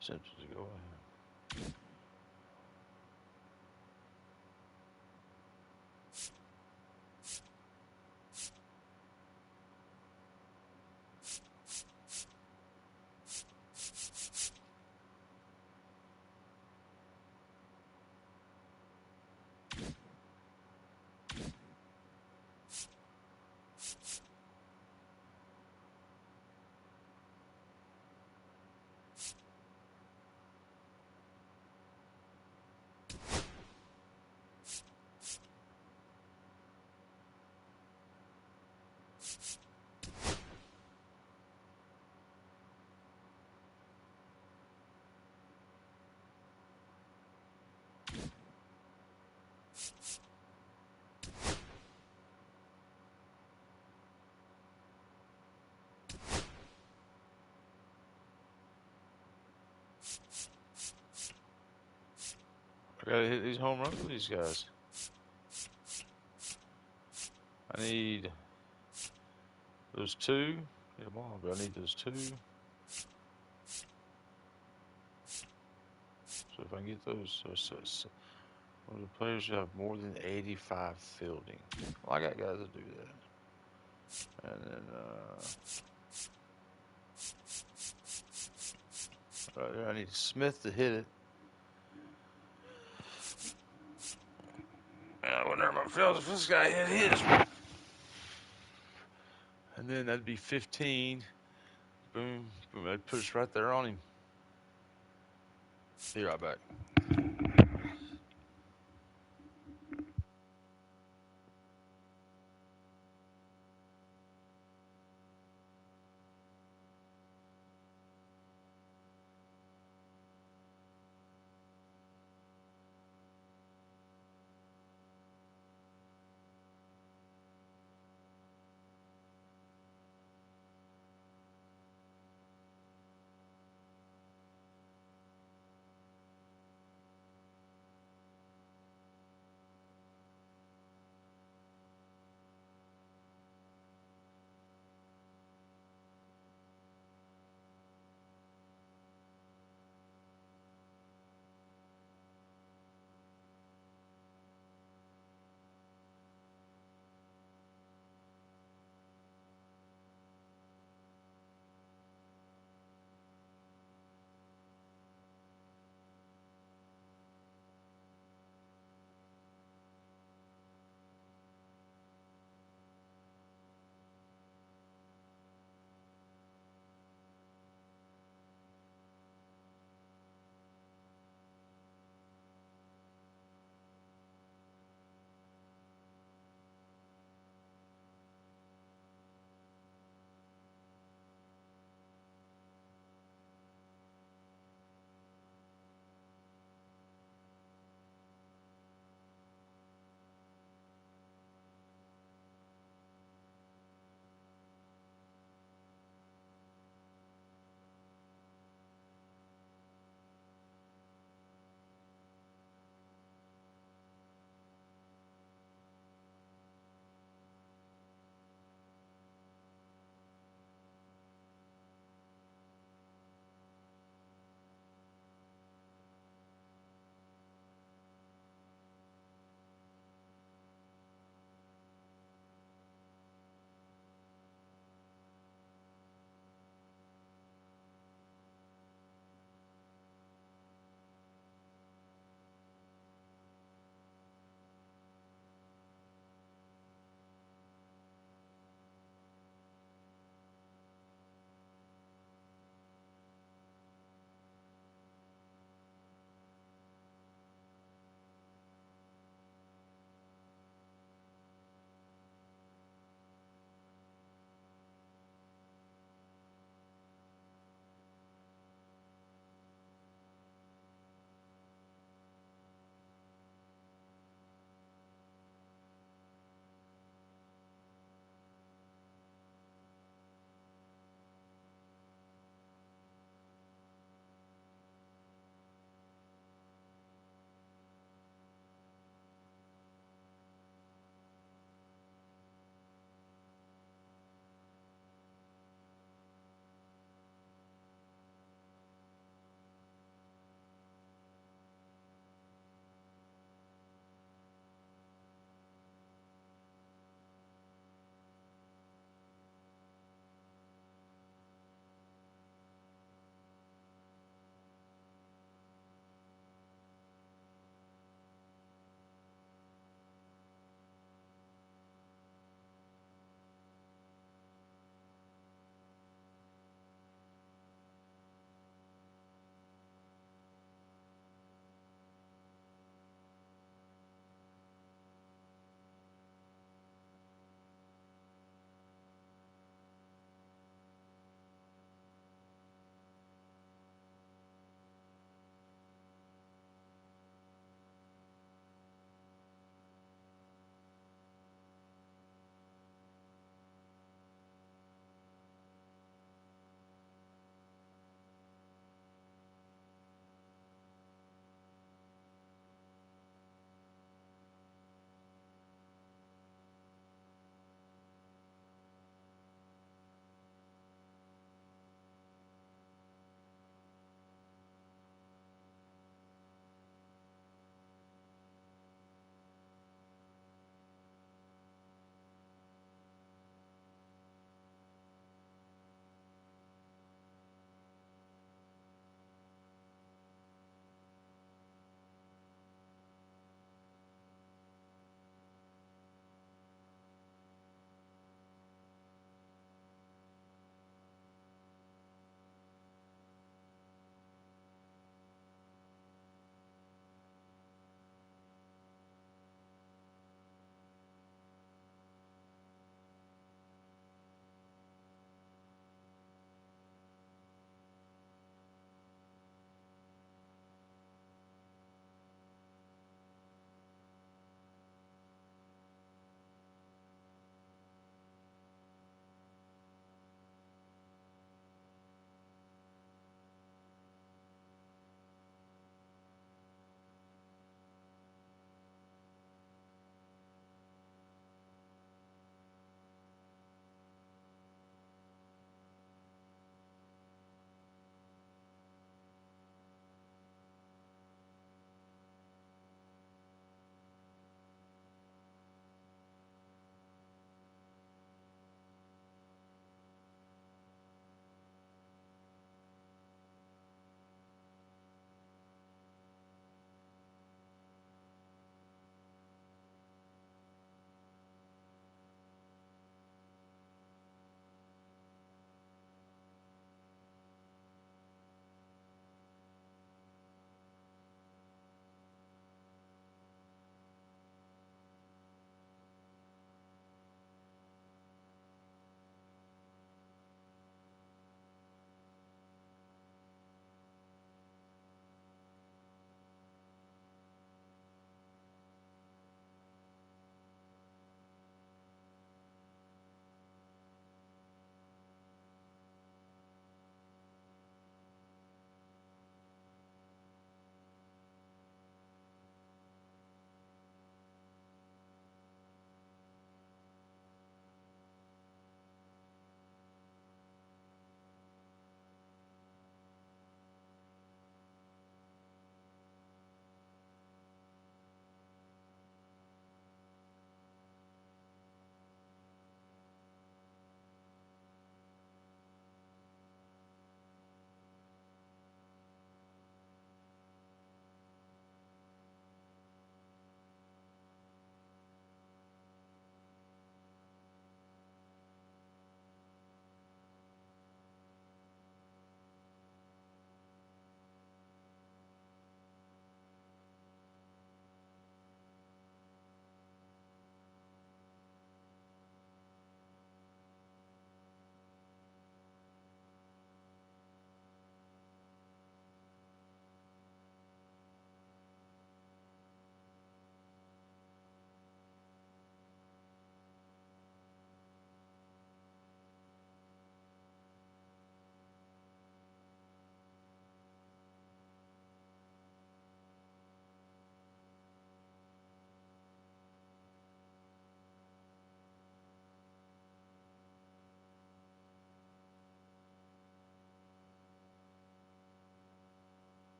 Simpsons go ahead. I gotta hit these home runs with these guys. I need those 2. Get them all, but I need those 2. So if I can get those, so one of the players should have more than 85 fielding. Well, I got guys that do that. And then, right there, I need Smith to hit it. And I wonder how if this guy hit his. And then that'd be 15. Boom, boom. That'd put us right there on him. Be right back.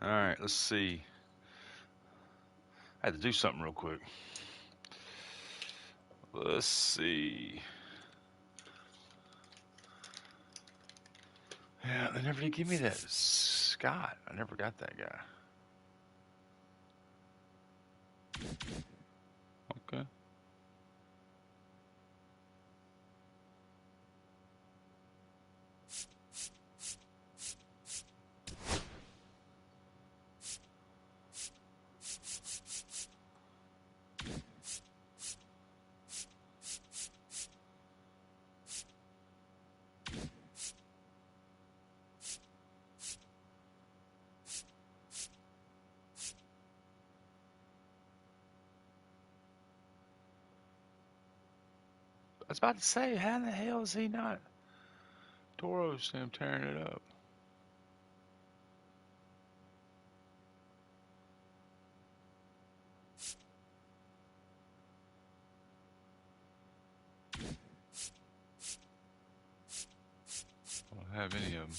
All right, let's see. I had to do something real quick. Let's see. Yeah, they never did give me that Scott. I never got that guy. Okay. I was about to say, how the hell is he not? Toro's him tearing it up. I don't have any of them.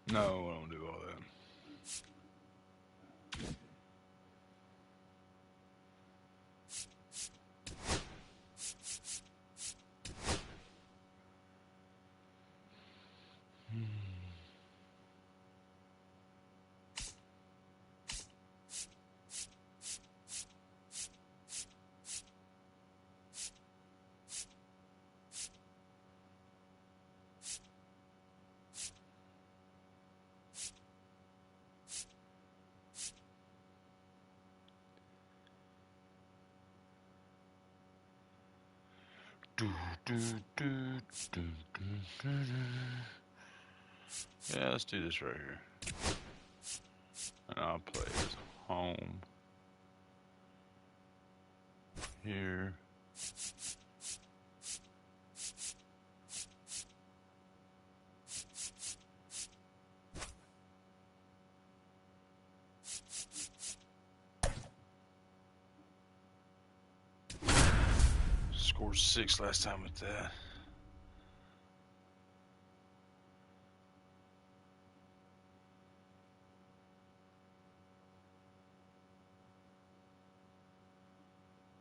No, I don't do all that. Yeah, let's do this right here. And I'll play as home here. Scored 6 last time with that.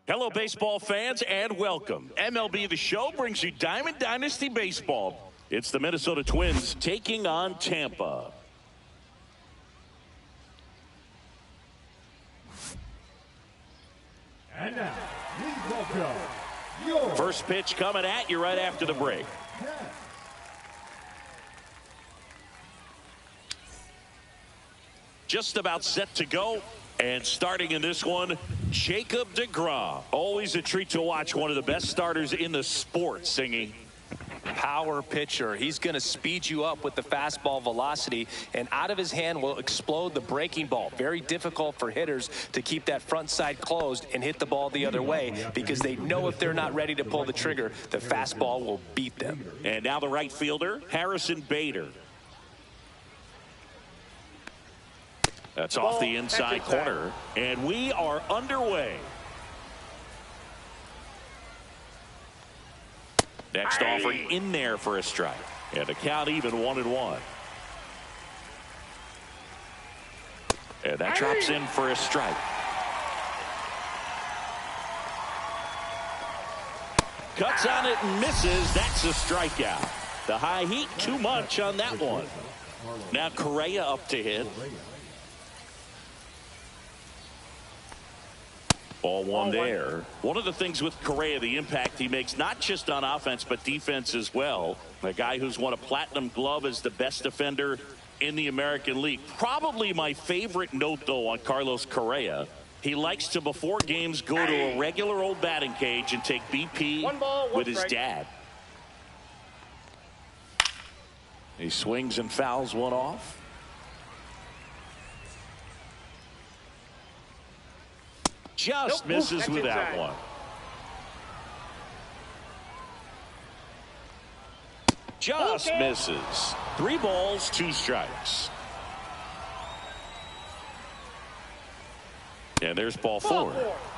Hello, baseball fans, and welcome. MLB The Show brings you Diamond Dynasty Baseball. It's the Minnesota Twins taking on Tampa. And now, please welcome your First pitch coming at you right after the break. Just about set to go. And starting in this one, Jacob deGrom. Always a treat to watch one of the best starters in the sport, Singy. Power pitcher. He's going to speed you up with the fastball velocity, and out of his hand will explode the breaking ball. Very difficult for hitters to keep that front side closed and hit the ball the other way, because they know if they're not ready to pull the trigger, the fastball will beat them. And now the right fielder, Harrison Bader. That's off the inside corner, and we are underway. Next offering in there for a strike. And the count even 1-1. And that drops in for a strike. Cuts on it and misses. That's a strikeout. The high heat, too much on that one. Now Correa up to hit. Ball one there. One of the things with Correa, the impact he makes, not just on offense, but defense as well. A guy who's won a platinum glove as the best defender in the American League. Probably my favorite note, though, on Carlos Correa. He likes to, before games, go to a regular old batting cage and take BP with his dad. He swings and fouls one off. Just misses with that one. Just misses. 3 balls, 2 strikes. And there's ball 4.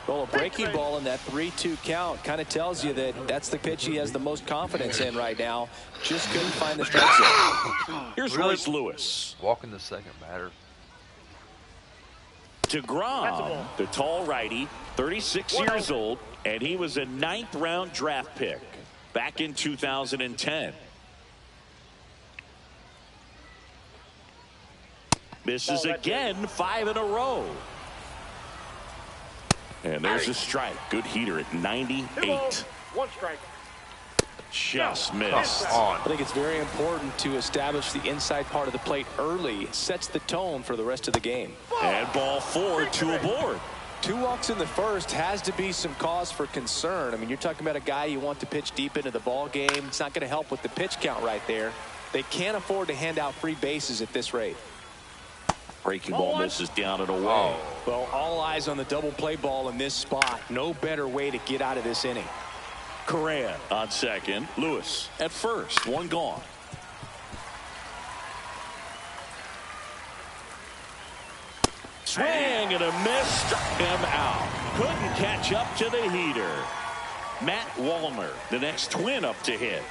Well, a breaking ball in that 3-2 count kind of tells you that that's the pitch he has the most confidence in right now. Just couldn't find the strike zone. Here's Royce Lewis. Walking the second batter. deGrom, the tall righty, 36 years old, and he was a 9th round draft pick back in 2010. Misses again, 5 in a row. And there's a strike. Good heater at 98. 1 strike. Just missed. I think it's very important to establish the inside part of the plate early. It sets the tone for the rest of the game. And ball 4, 2 aboard. 2 walks in the first has to be some cause for concern. I mean, you're talking about a guy you want to pitch deep into the ball game. It's not going to help with the pitch count right there. They can't afford to hand out free bases at this rate. Breaking ball misses down and away. Well, all eyes on the double play ball in this spot. No better way to get out of this inning. Correa on second. Lewis at first. 1 gone. Swing and a miss. Struck him out. Couldn't catch up to the heater. Matt Wallner, the next Twin up to hit.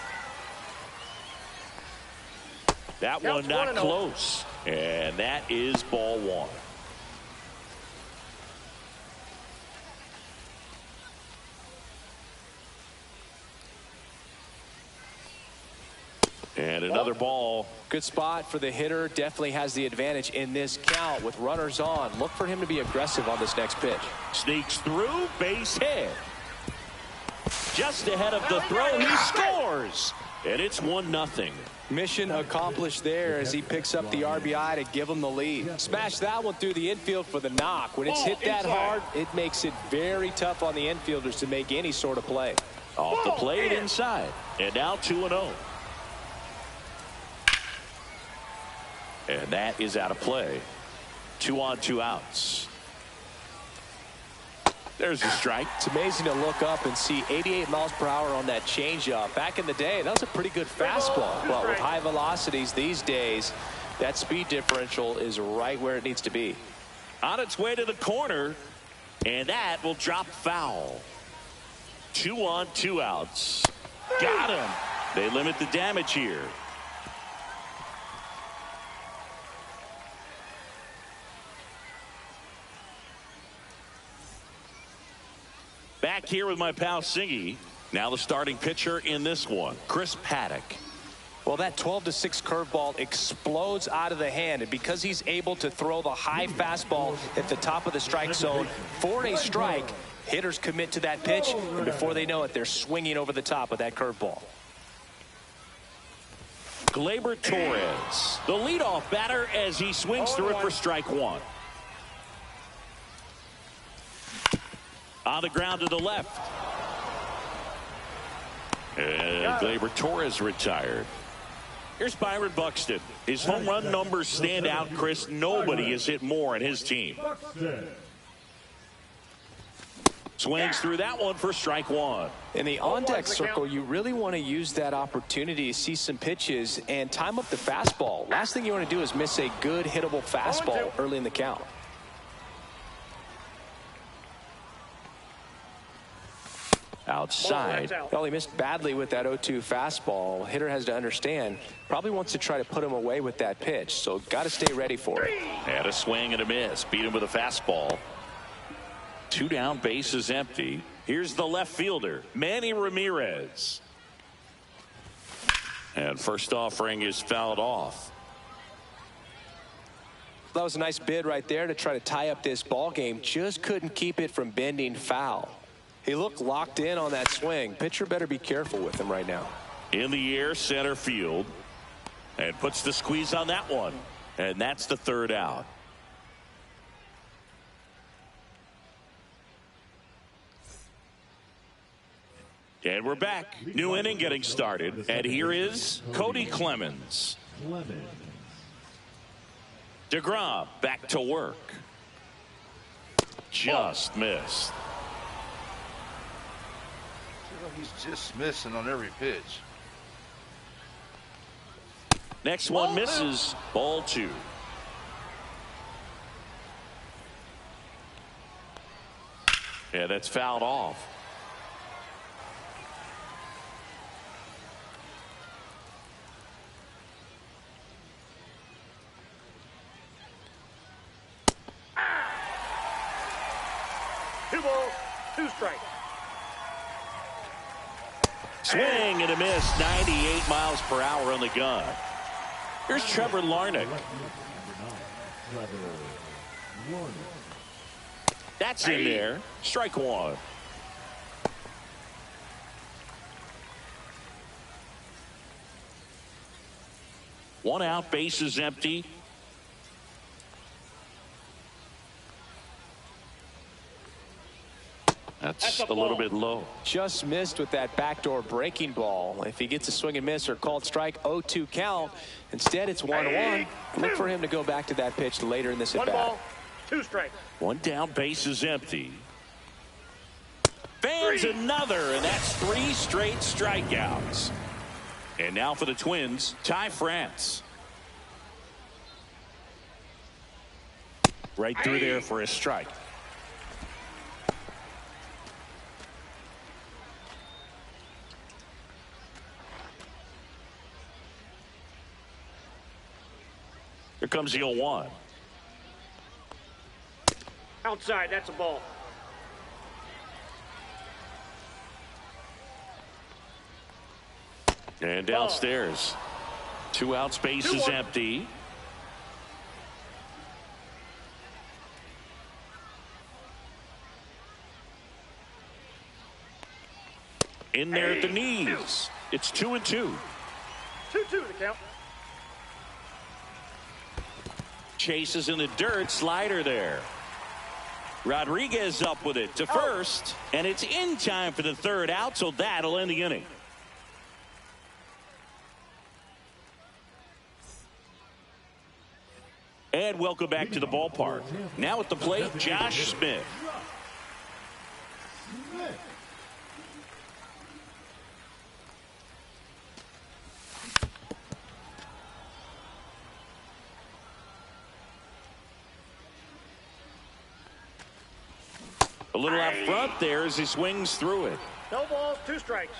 That one not close. And that is ball one. And another ball. Good spot for the hitter. Definitely has the advantage in this count with runners on. Look for him to be aggressive on this next pitch. Sneaks through, base hit. Just ahead of the throw, he scores. And it's 1-0. Mission accomplished there as he picks up the RBI to give him the lead. Smash that one through the infield for the knock. When it's hit that hard, it makes it very tough on the infielders to make any sort of play. Off the plate inside. And now 2-0. And that is out of play. 2 on, 2 outs. There's a strike. It's amazing to look up and see 88 miles per hour on that changeup. Back in the day, that was a pretty good fastball. But with high velocities these days, that speed differential is right where it needs to be. On its way to the corner, and that will drop foul. 2 on, 2 outs. Got him. They limit the damage here. Back here with my pal Singy. Now the starting pitcher in this one, Chris Paddock. Well, that 12-6 curveball explodes out of the hand, and because he's able to throw the high fastball at the top of the strike zone for a strike, hitters commit to that pitch, and before they know it, they're swinging over the top of that curveball. Gleyber Torres, the leadoff batter, as he swings through it for strike one. On the ground to the left. And Gleyber Torres retired. Here's Byron Buxton. His home run numbers stand out, Chris. Nobody has hit more in his team. Swings through that one for strike one. In the on-deck circle, you really want to use that opportunity to see some pitches and time up the fastball. Last thing you want to do is miss a good hittable fastball early in the count. Outside. Well, he missed badly with that 0-2 fastball. Hitter has to understand, probably wants to try to put him away with that pitch, so got to stay ready for it. And a swing and a miss. Beat him with a fastball. 2 down, bases empty. Here's the left fielder, Manny Ramirez. And first offering is fouled off. That was a nice bid right there to try to tie up this ball game. Just couldn't keep it from bending foul. He looked locked in on that swing. Pitcher better be careful with him right now. In the air, center field. And puts the squeeze on that one. And that's the third out. And we're back. New inning getting started. And here is Cody Clemens. DeGrom back to work. Just missed. He's just missing on every pitch. Next one misses. Ball 2. Yeah, that's fouled off. Two balls, 2 strikes. Swing and a miss. 98 miles per hour on the gun. Here's Trevor Larnach. That's in there. Strike one. One out, bases empty. That's a little bit low. Just missed with that backdoor breaking ball. If he gets a swing and miss or called strike, 0-2 count. Instead, it's 1-1. Look for him to go back to that pitch later in this at-bat. 1 ball, 2 strikes. One down, bases empty. Fans another, and that's 3 straight strikeouts. And now for the Twins, Ty France. Right through there for a strike. Here comes the 0-1. Outside, that's a ball. And downstairs. 2 outs, base is empty. In there at the knees. It's 2-2. 2-2 the count. Chases in the dirt. Slider there. Rodriguez up with it to first. And it's in time for the 3rd out, so that'll end the inning. And welcome back to the ballpark. Now at the plate, Josh Smith. A little out front there as he swings through it. No balls, 2 strikes.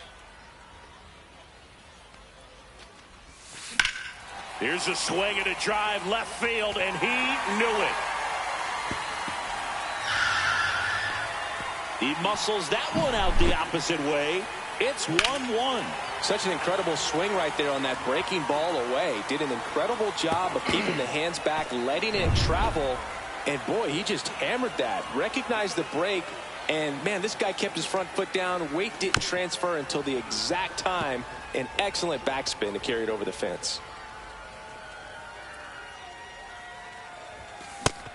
Here's a swing and a drive left field, and he knew it. He muscles that one out the opposite way. It's 1-1. Such an incredible swing right there on that breaking ball away. Did an incredible job of keeping the hands back, letting it travel. And boy, he just hammered that. Recognized the break. And man, this guy kept his front foot down. Weight didn't transfer until the exact time. An excellent backspin to carry it over the fence.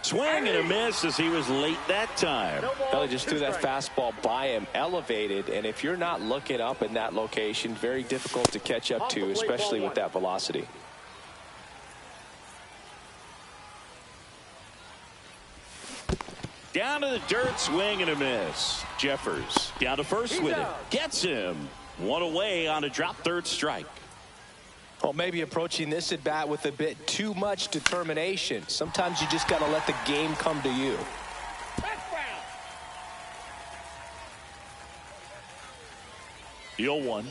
Swing and a miss as he was late that time. Well, he just threw that fastball by him, elevated, and if you're not looking up in that location, very difficult to catch up to, especially with that velocity. Down to the dirt, swing and a miss. Jeffers down to first with it. Gets him. 1 away on a drop 3rd strike. Well, maybe approaching this at bat with a bit too much determination. Sometimes you just got to let the game come to you. The 0-1.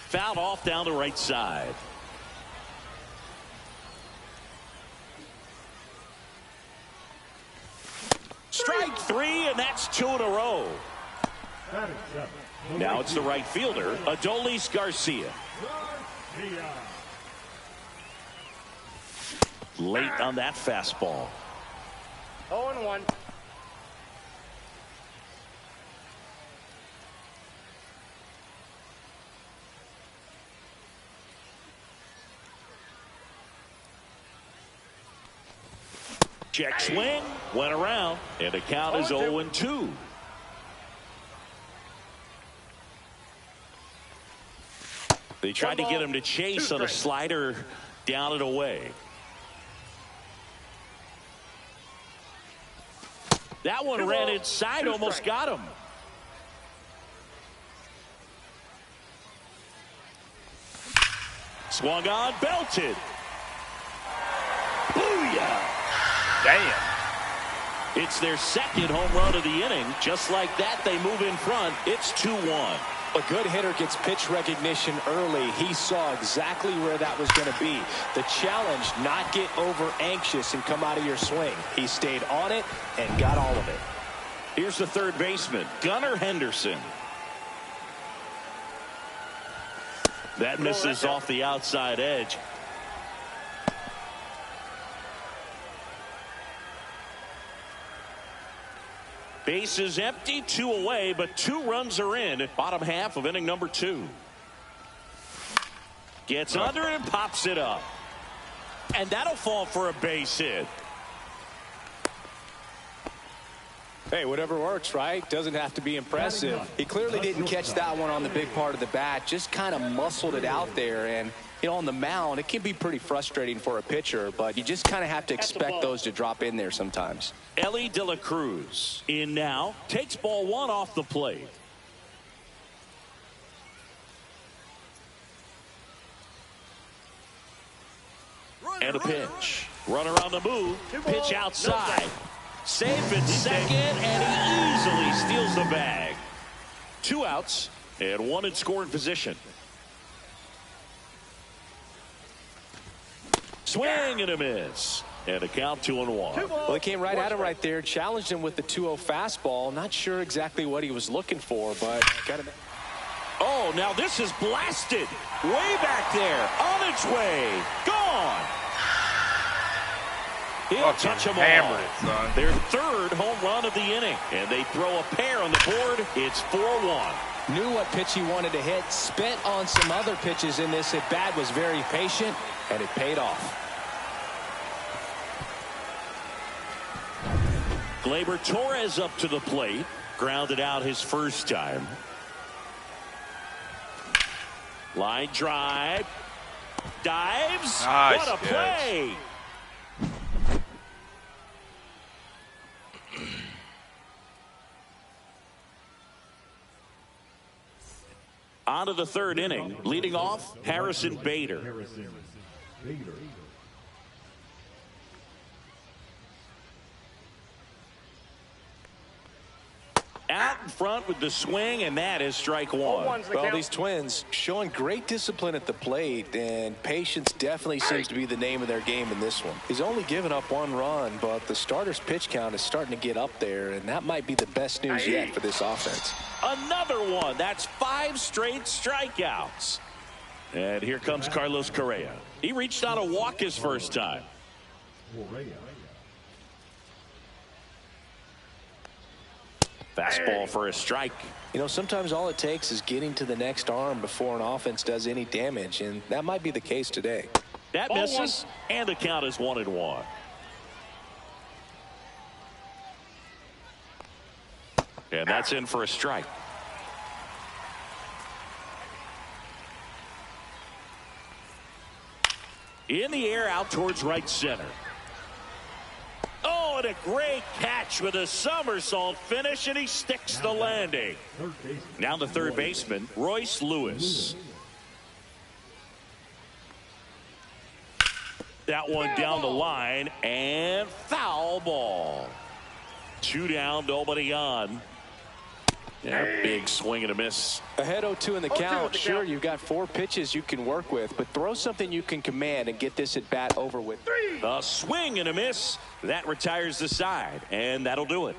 Fouled off down the right side. Strike 3, and that's 2 in a row. Now it's the right fielder, Adolis Garcia. Late on that fastball. 0-1. Check swing, went around, and the count is 0-2. They tried to get him to chase on a slider down and away. That one ran inside, almost got him. Swung on, belted. Booyah! Damn. It's their 2nd home run of the inning. Just like that, they move in front. It's 2-1. A good hitter gets pitch recognition early. He saw exactly where that was going to be. The challenge, not get over anxious and come out of your swing. He stayed on it and got all of it. Here's the 3rd baseman, Gunnar Henderson. That misses off the outside edge. Base is empty, 2 away, but 2 runs are in. Bottom half of inning number 2. Gets under it and pops it up. And that'll fall for a base hit. Hey, whatever works, right? Doesn't have to be impressive. He clearly didn't catch that one on the big part of the bat. Just kind of muscled it out there. And, you know, on the mound, it can be pretty frustrating for a pitcher, but you just kind of have to expect those to drop in there sometimes. Ellie De La Cruz in now. Takes ball 1 off the plate. And a pitch. Runner on the move. Pitch outside. Safe at second, and he easily steals the bag. 2 outs and 1 in scoring position. Swing and a miss. And a count 2-1. Well, they came right at him right there, challenged him with the 2-0 fastball. Not sure exactly what he was looking for, but got him. Oh, now this is blasted. Way back there. On its way. Gone. He'll touch them all. Their third home run of the inning. And they throw a pair on the board. It's 4-1. Knew what pitch he wanted to hit. Spent on some other pitches in this at-bat. Was very patient, and it paid off. Gleyber Torres up to the plate. Grounded out his first time. Line drive. Dives. Nice what a play. On to the third inning. Leading off, Harrison Bader. Out in front with the swing, and that is strike one. Well, these Twins showing great discipline at the plate, and patience definitely seems to be the name of their game in this one. He's only given up 1 run, but the starter's pitch count is starting to get up there, and that might be the best news yet for this offense. Another one. That's 5 straight strikeouts. And here comes Carlos Correa. He reached out a walk his first time. Fastball for a strike. You know, sometimes all it takes is getting to the next arm before an offense does any damage, and that might be the case today. That misses, and the count is 1-1. And that's in for a strike. In the air, out towards right center. Oh, and a great catch with a somersault finish, and he sticks the landing. Now the third baseman, Royce Lewis. That one down the line, and foul ball. 2 down, nobody on. Yeah, big swing and a miss. Ahead 0-2 in the count. Sure, you've got 4 pitches you can work with, but throw something you can command and get this at bat over with. A swing and a miss. That retires the side, and that'll do it.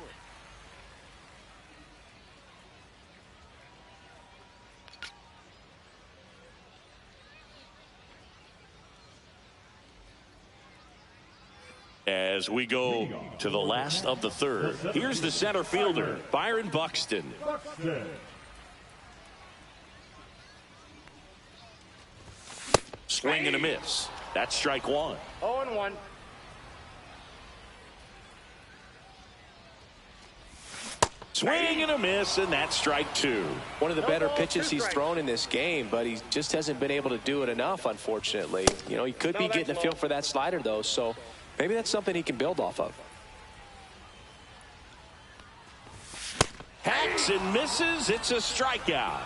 As we go to the last of the third, here's the center fielder, Byron Buxton. Swing and a miss. That's strike one. 0-1. Swing and a miss, and that's strike two. One of the better pitches he's thrown in this game, but he just hasn't been able to do it enough, unfortunately. You know, he could be getting a feel for that slider, though, so maybe that's something he can build off of. Hacks and misses. It's a strikeout.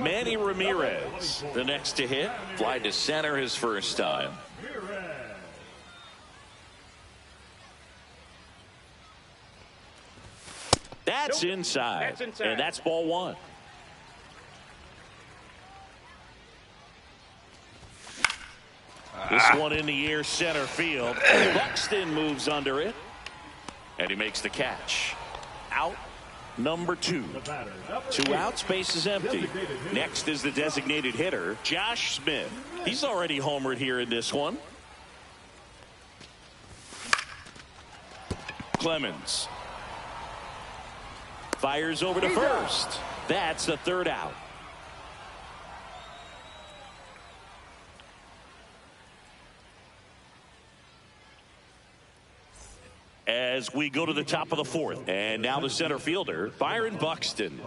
Manny Ramirez, the next to hit. Fly to center his first time. That's inside. And that's ball one. This one in the air, center field. Buxton moves under it. And he makes the catch. Out number 2. 2 outs, base is empty. Next is the designated hitter, Josh Smith. He's already homered here in this one. Clemens fires over to first. That's the third out. As we go to the top of the fourth, and now the center fielder, Byron Buxton.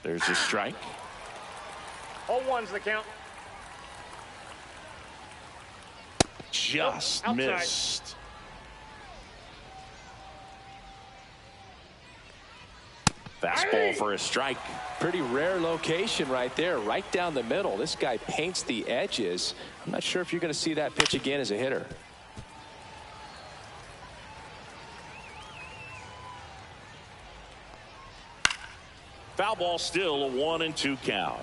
There's a strike. 0-1's the count. Just missed. Fastball for a strike. Pretty rare location right there, right down the middle. This guy paints the edges. I'm not sure if you're going to see that pitch again as a hitter. Foul ball, still a 1-2 count.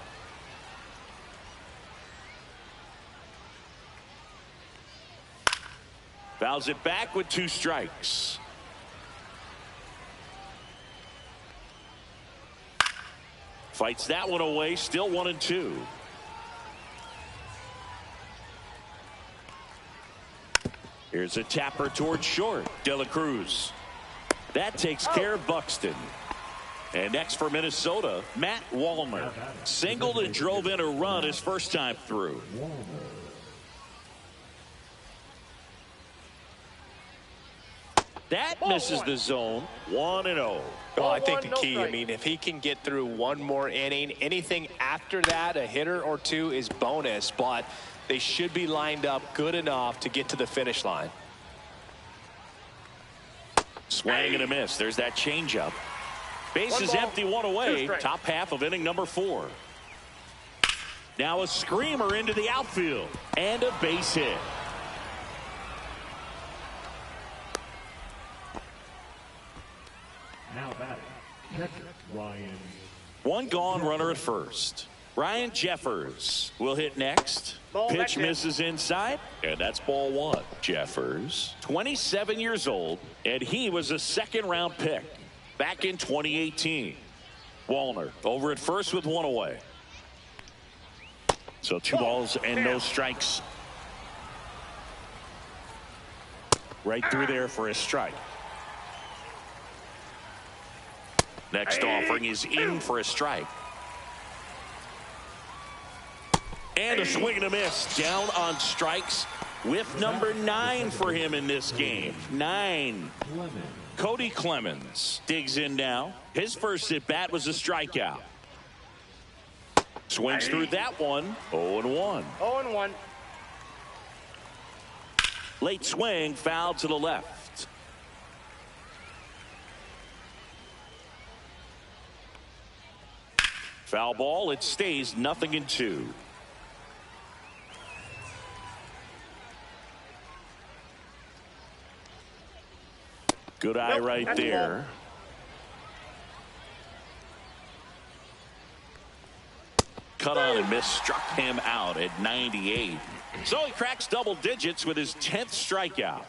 Fouls it back with 2 strikes. Fights that one away, still 1-2. Here's a tapper towards short. De La Cruz. That takes care of Buxton. And next for Minnesota, Matt Wallner. Singled and drove in a run his first time through. That misses the zone. 1-0. Well, I think the key, I mean, if he can get through one more inning, anything after that, a hitter or two is bonus, but they should be lined up good enough to get to the finish line. Swing and a miss. There's that changeup. Base is empty, 1 away. Top half of inning number 4. Now a screamer into the outfield and a base hit. Now batting, catcher Ryan. 1 gone, runner at first. Ryan Jeffers will hit next. Pitch misses inside, and that's ball 1. Jeffers, 27 years old, and he was a second-round pick back in 2018. Wallner over at first with 1 away. So 2 balls and no strikes. Right through there for a strike. Next offering is in for a strike. And a swing and a miss. Down on strikes with number 9 for him in this game. 9. Cody Clemens digs in now. His first at bat was a strikeout. Swings through that one. 0-1. 0-1. Late swing, foul to the left. Foul ball. It stays 0-2. Good eye right there. Cut on and miss, struck him out at 98. So he cracks double digits with his 10th strikeout.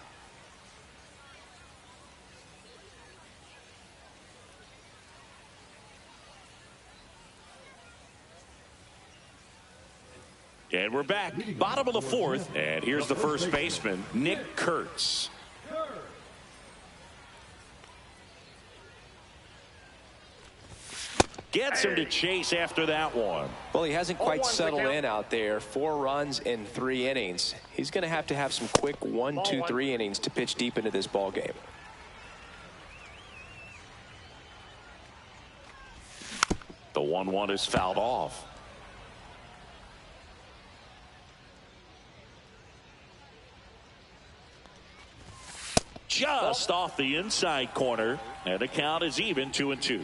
And we're back, bottom of the 4th, and here's the first baseman, Nick Kurtz. Gets him to chase after that one. Well, he hasn't quite settled in out there. 4 runs in 3 innings. He's going to have some quick 1, 2, 3 innings to pitch deep into this ball game. The 1-1 is fouled off. Just off the inside corner, and the count is even 2-2.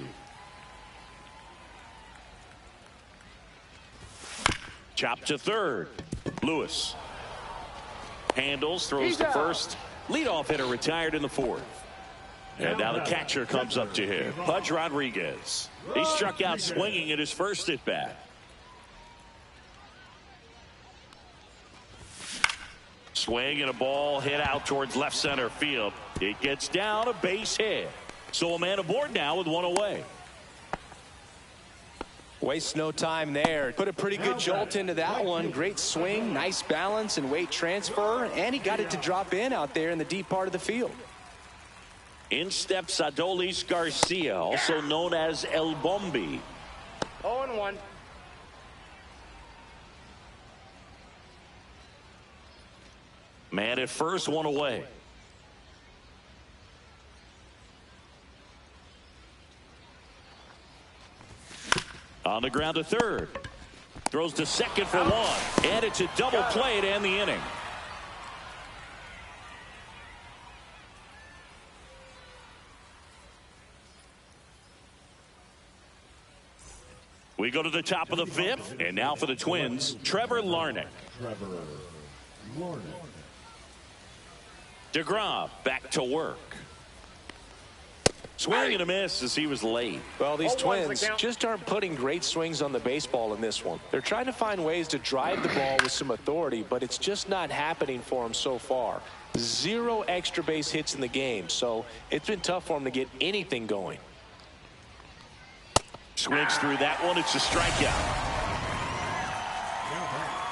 Chop to third. Lewis handles, throws to first. Leadoff hitter retired in the 4th. And now the catcher comes up to him, Pudge Rodriguez. He struck out swinging at his first at bat. Swing and a ball hit out towards left center field. It gets down, a base hit. So a man aboard now with 1 away. Waste no time there. Put a pretty good jolt into that one. Great swing, nice balance and weight transfer, and he got it to drop in out there in the deep part of the field. In steps Adolis Garcia, also known as El Bombi. 0-1. Man at first, 1 away. On the ground to third. Throws to second for 1. And it's a double play to end the inning. We go to the top of the 5th. And now for the Twins, Trevor Larnach. DeGrom back to work. Swing and a miss as he was late. Well, these Twins just aren't putting great swings on the baseball in this one. They're trying to find ways to drive the ball with some authority, but it's just not happening for them so far. 0 extra base hits in the game, so it's been tough for them to get anything going. Swings through that one. It's a strikeout.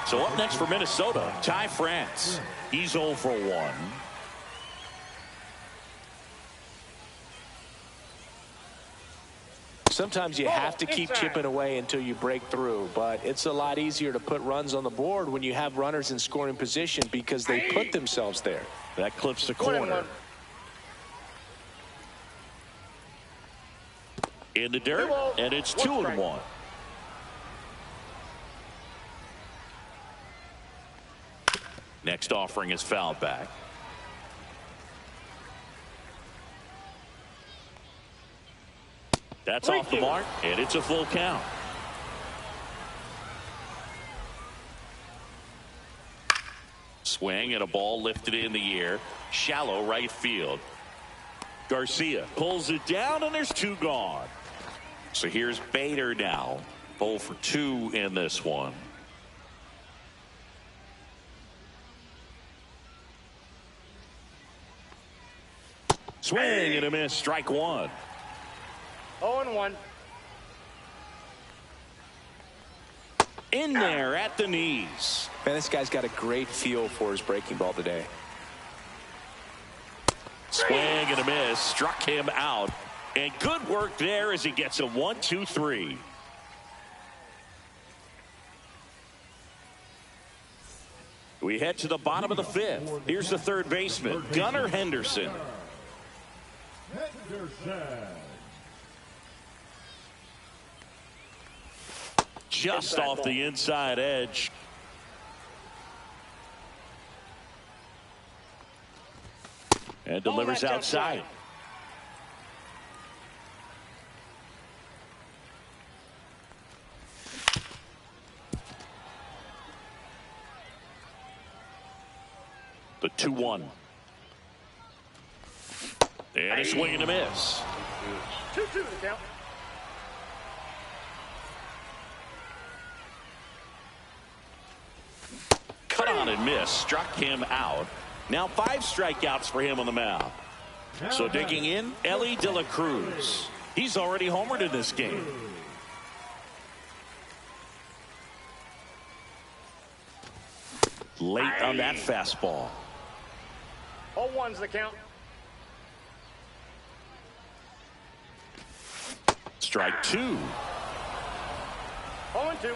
So up next for Minnesota, Ty France. He's 0 for 1. Sometimes you have to keep chipping away until you break through, but it's a lot easier to put runs on the board when you have runners in scoring position because they put themselves there. That clips the corner. In the dirt, and it's 2-1. Next offering is fouled back. That's off the mark, and it's a full count. Swing and a ball lifted in the air. Shallow right field. Garcia pulls it down, and there's 2 gone. So here's Bader now. 0 for 2 in this one. Swing and a miss. Strike 1. 0-1. In there at the knees. Man, this guy's got a great feel for his breaking ball today. Swing and a miss. Struck him out. And good work there as he gets a 1-2-3. We head to the bottom of the 5th. Here's the third baseman, Gunnar Henderson. Just off the inside edge. And delivers outside. The 2-1. And a swing and a miss. 2-2 the count. Cut on and miss. Struck him out. Now 5 strikeouts for him on the mound. So digging in, Ellie De La Cruz. He's already homered in this game. Late on that fastball. 0-1's the count. Strike 2. 0-2.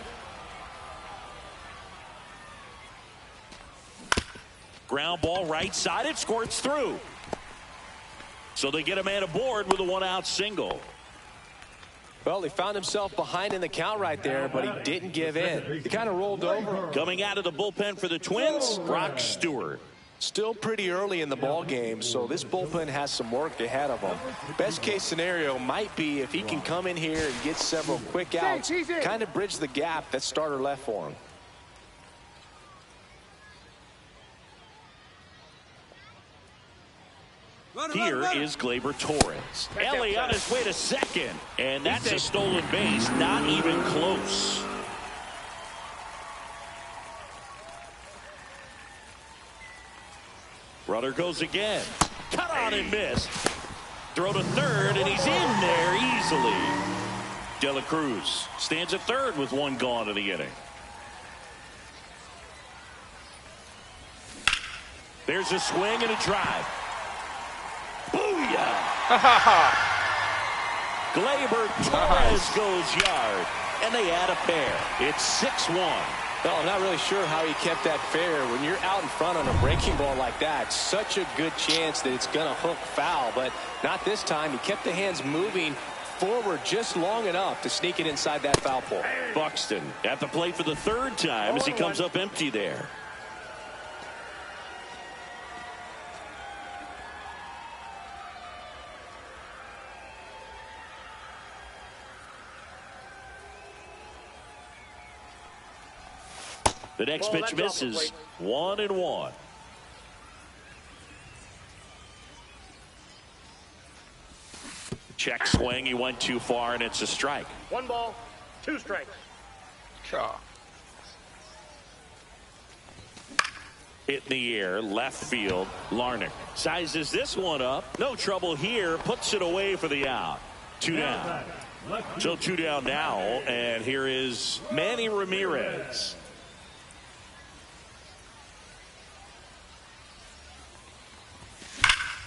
Ground ball right side. It squirts through. So they get a man aboard with a 1-out single. Well, he found himself behind in the count right there, but he didn't give in. He kind of rolled over. Coming out of the bullpen for the Twins, Brock Stewart. Still pretty early in the ball game, so this bullpen has some work ahead of him. Best case scenario might be if he can come in here and get several quick outs, kind of bridge the gap that starter left for him. Here is Gleyber Torres. Ellie on his way to second. And that's a stolen base. Not even close. Runner goes again. Cut on and miss. Throw to third, and he's in there easily. De La Cruz stands at third with 1 gone in the inning. There's a swing and a drive. Booyah! Gleyber Torres goes yard, and they add a pair. It's 6-1. Well, I'm not really sure how he kept that fair. When you're out in front on a breaking ball like that, such a good chance that it's going to hook foul, but not this time. He kept the hands moving forward just long enough to sneak it inside that foul pole. Buxton at the plate for the 3rd time as he comes up empty there. The next pitch misses. 1-1. Check swing. He went too far, and it's a strike. 1 ball, 2 strikes. God. Hit in the air, left field. Larnach sizes this one up. No trouble here. Puts it away for the out. 2 down. So 2 down now, and here is Manny Ramirez.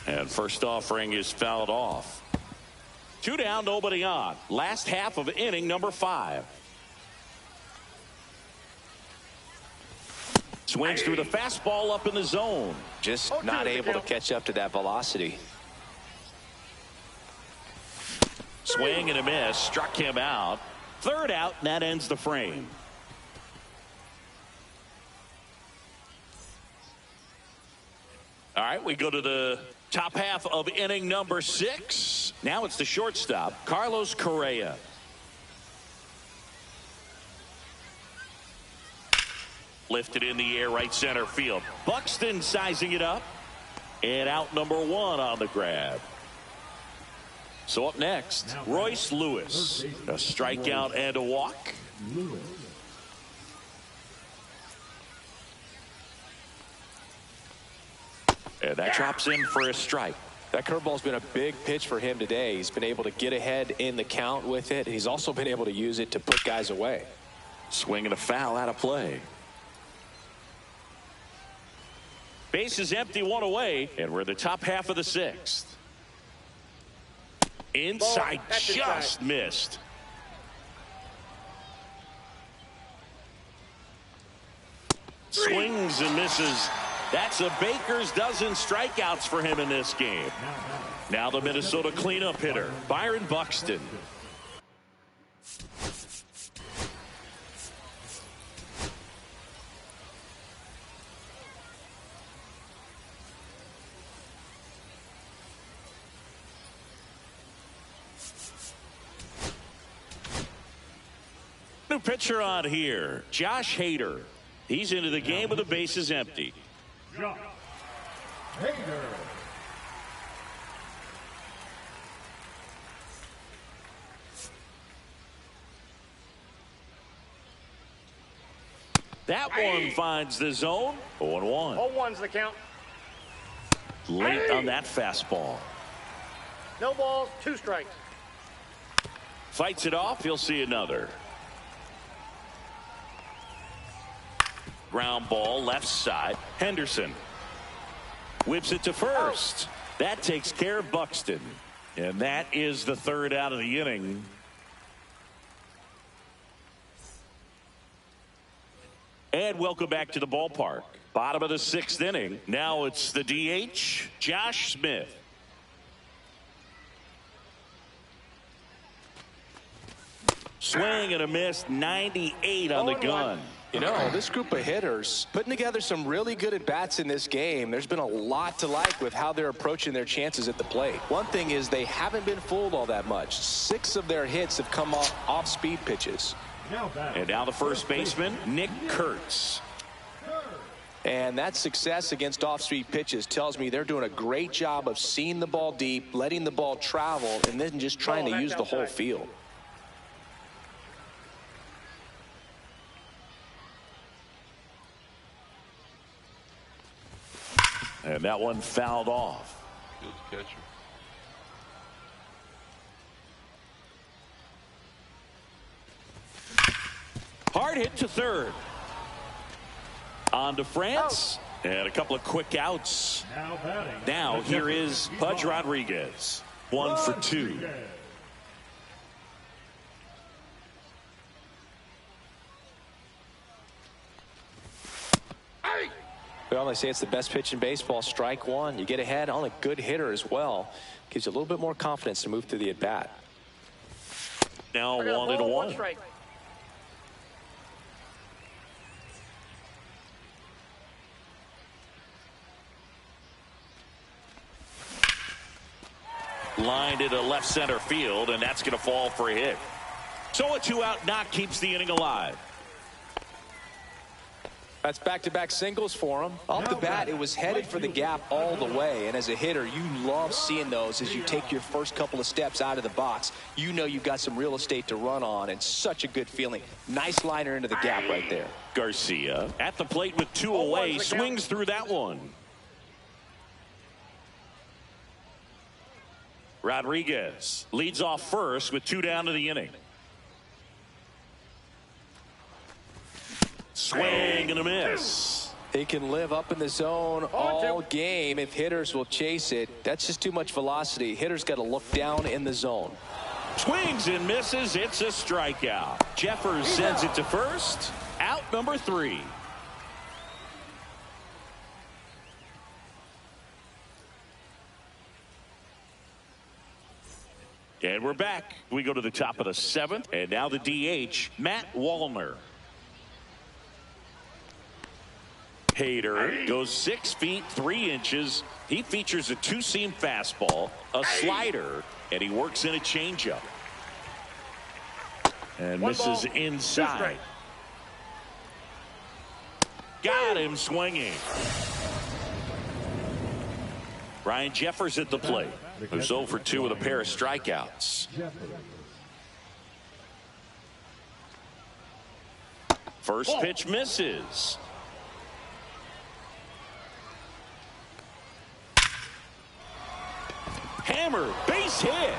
And first offering is fouled off. 2 down, nobody on. Last half of inning number 5. Swings through the fastball up in the zone. Just not able to catch up to that velocity. Swing and a miss. Struck him out. 3rd out, and that ends the frame. All right, we go to the top half of inning number 6. Now it's the shortstop, Carlos Correa. Lifted in the air, right center field. Buxton sizing it up. And out number 1 on the grab. So up next, Royce Lewis. A strikeout and a walk. And that drops in for a strike. That curveball's been a big pitch for him today. He's been able to get ahead in the count with it. He's also been able to use it to put guys away. Swing and a foul out of play. Base is empty, 1 away, and we're in the top half of the 6th. Inside, just missed. Swings and misses. That's a baker's dozen strikeouts for him in this game. Now the Minnesota cleanup hitter, Byron Buxton. New pitcher on here, Josh Hader. He's into the game with the bases empty. Josh Hader. That one finds the zone. 0-1. 0-1's the count. Late on that fastball. No balls, 2 strikes. Fights it off. He'll see another. Ground ball left side. Henderson whips it to first. That takes care of Buxton. And that is the 3rd out of the inning. And welcome back to the ballpark. Bottom of the 6th inning. Now it's the DH, Josh Smith. Swing and a miss, 98 on the gun. You know, this group of hitters putting together some really good at-bats in this game. There's been a lot to like with how they're approaching their chances at the plate. One thing is they haven't been fooled all that much. 6 of their hits have come off speed pitches. And now the first baseman, Nick Kurtz. And that success against off-speed pitches tells me they're doing a great job of seeing the ball deep, letting the ball travel, and then just trying to use the whole field. And that one fouled off. Good catcher. Hard hit to 3rd. On to France. And a couple of quick outs. Now here is Pudge Rodriguez. 1 for 2. Well, they say it's the best pitch in baseball. Strike 1. You get ahead on a good hitter as well. Gives you a little bit more confidence to move through the at-bat. Now 1-1. Strike. Lined into left center field, and that's going to fall for a hit. So a 2-out knock keeps the inning alive. That's back-to-back singles for him. Off the bat, it was headed for the gap all the way. And as a hitter, you love seeing those as you take your first couple of steps out of the box. You know you've got some real estate to run on, and such a good feeling. Nice liner into the gap right there. Garcia at the plate with 2 away, swings through that one. Rodriguez leads off first with 2 down to the inning. Swing and a miss. He can live up in the zone all game if hitters will chase it. That's just too much velocity. Hitters got to look down in the zone. Swings and misses. It's a strikeout. Jeffers sends it to first. Out number 3. And we're back. We go to the top of the 7th. And now the DH, Matt Wallner. Hader goes 6 feet 3 inches. He features a 2-seam fastball, a slider, and he works in a changeup. And misses inside. Got him swinging. Ryan Jeffers at the plate, who's 0 for 2 with a pair of strikeouts. First pitch misses. Hammer, base hit.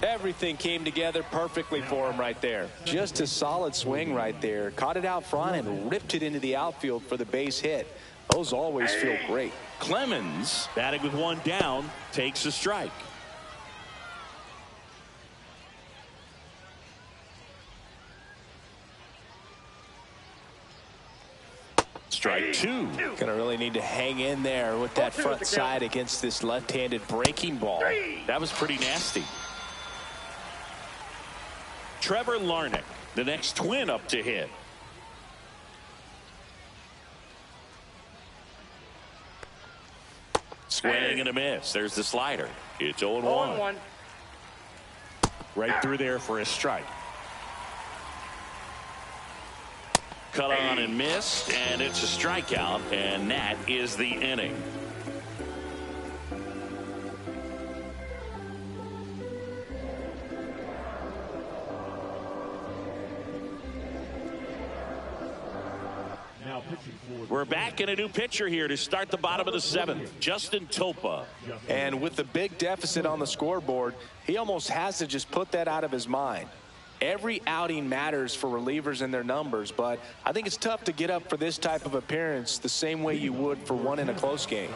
Everything came together perfectly for him right there. Just a solid swing right there. Caught it out front and ripped it into the outfield for the base hit. Those always feel great. Clemens, batting with 1 down, takes a strike. Strike 2. Gonna really need to hang in there with that front side against this left-handed breaking ball. That was pretty nasty. Trevor Larnach, the next twin up to hit. Swing and a miss. There's the slider. It's 0-1. Right through there for a strike. Cut on and missed, and it's a strikeout, and that is the inning. We're back in a new pitcher here to start the bottom of the 7th, Justin Topa. And with the big deficit on the scoreboard, he almost has to just put that out of his mind. Every outing matters for relievers and their numbers, but I think it's tough to get up for this type of appearance the same way you would for one in a close game.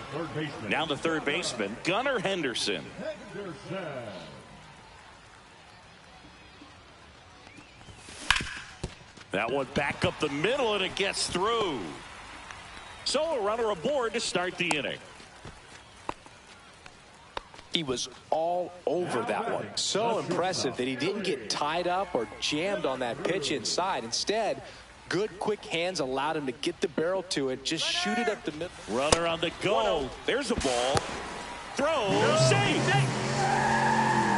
Now the third baseman, Gunnar Henderson. That one back up the middle, and it gets through. So a runner aboard to start the inning. He was all over that one. So impressive that he didn't get tied up or jammed on that pitch inside. Instead, good quick hands allowed him to get the barrel to it, just shoot it up the middle. Runner on the go. There's a ball. Throw. Safe.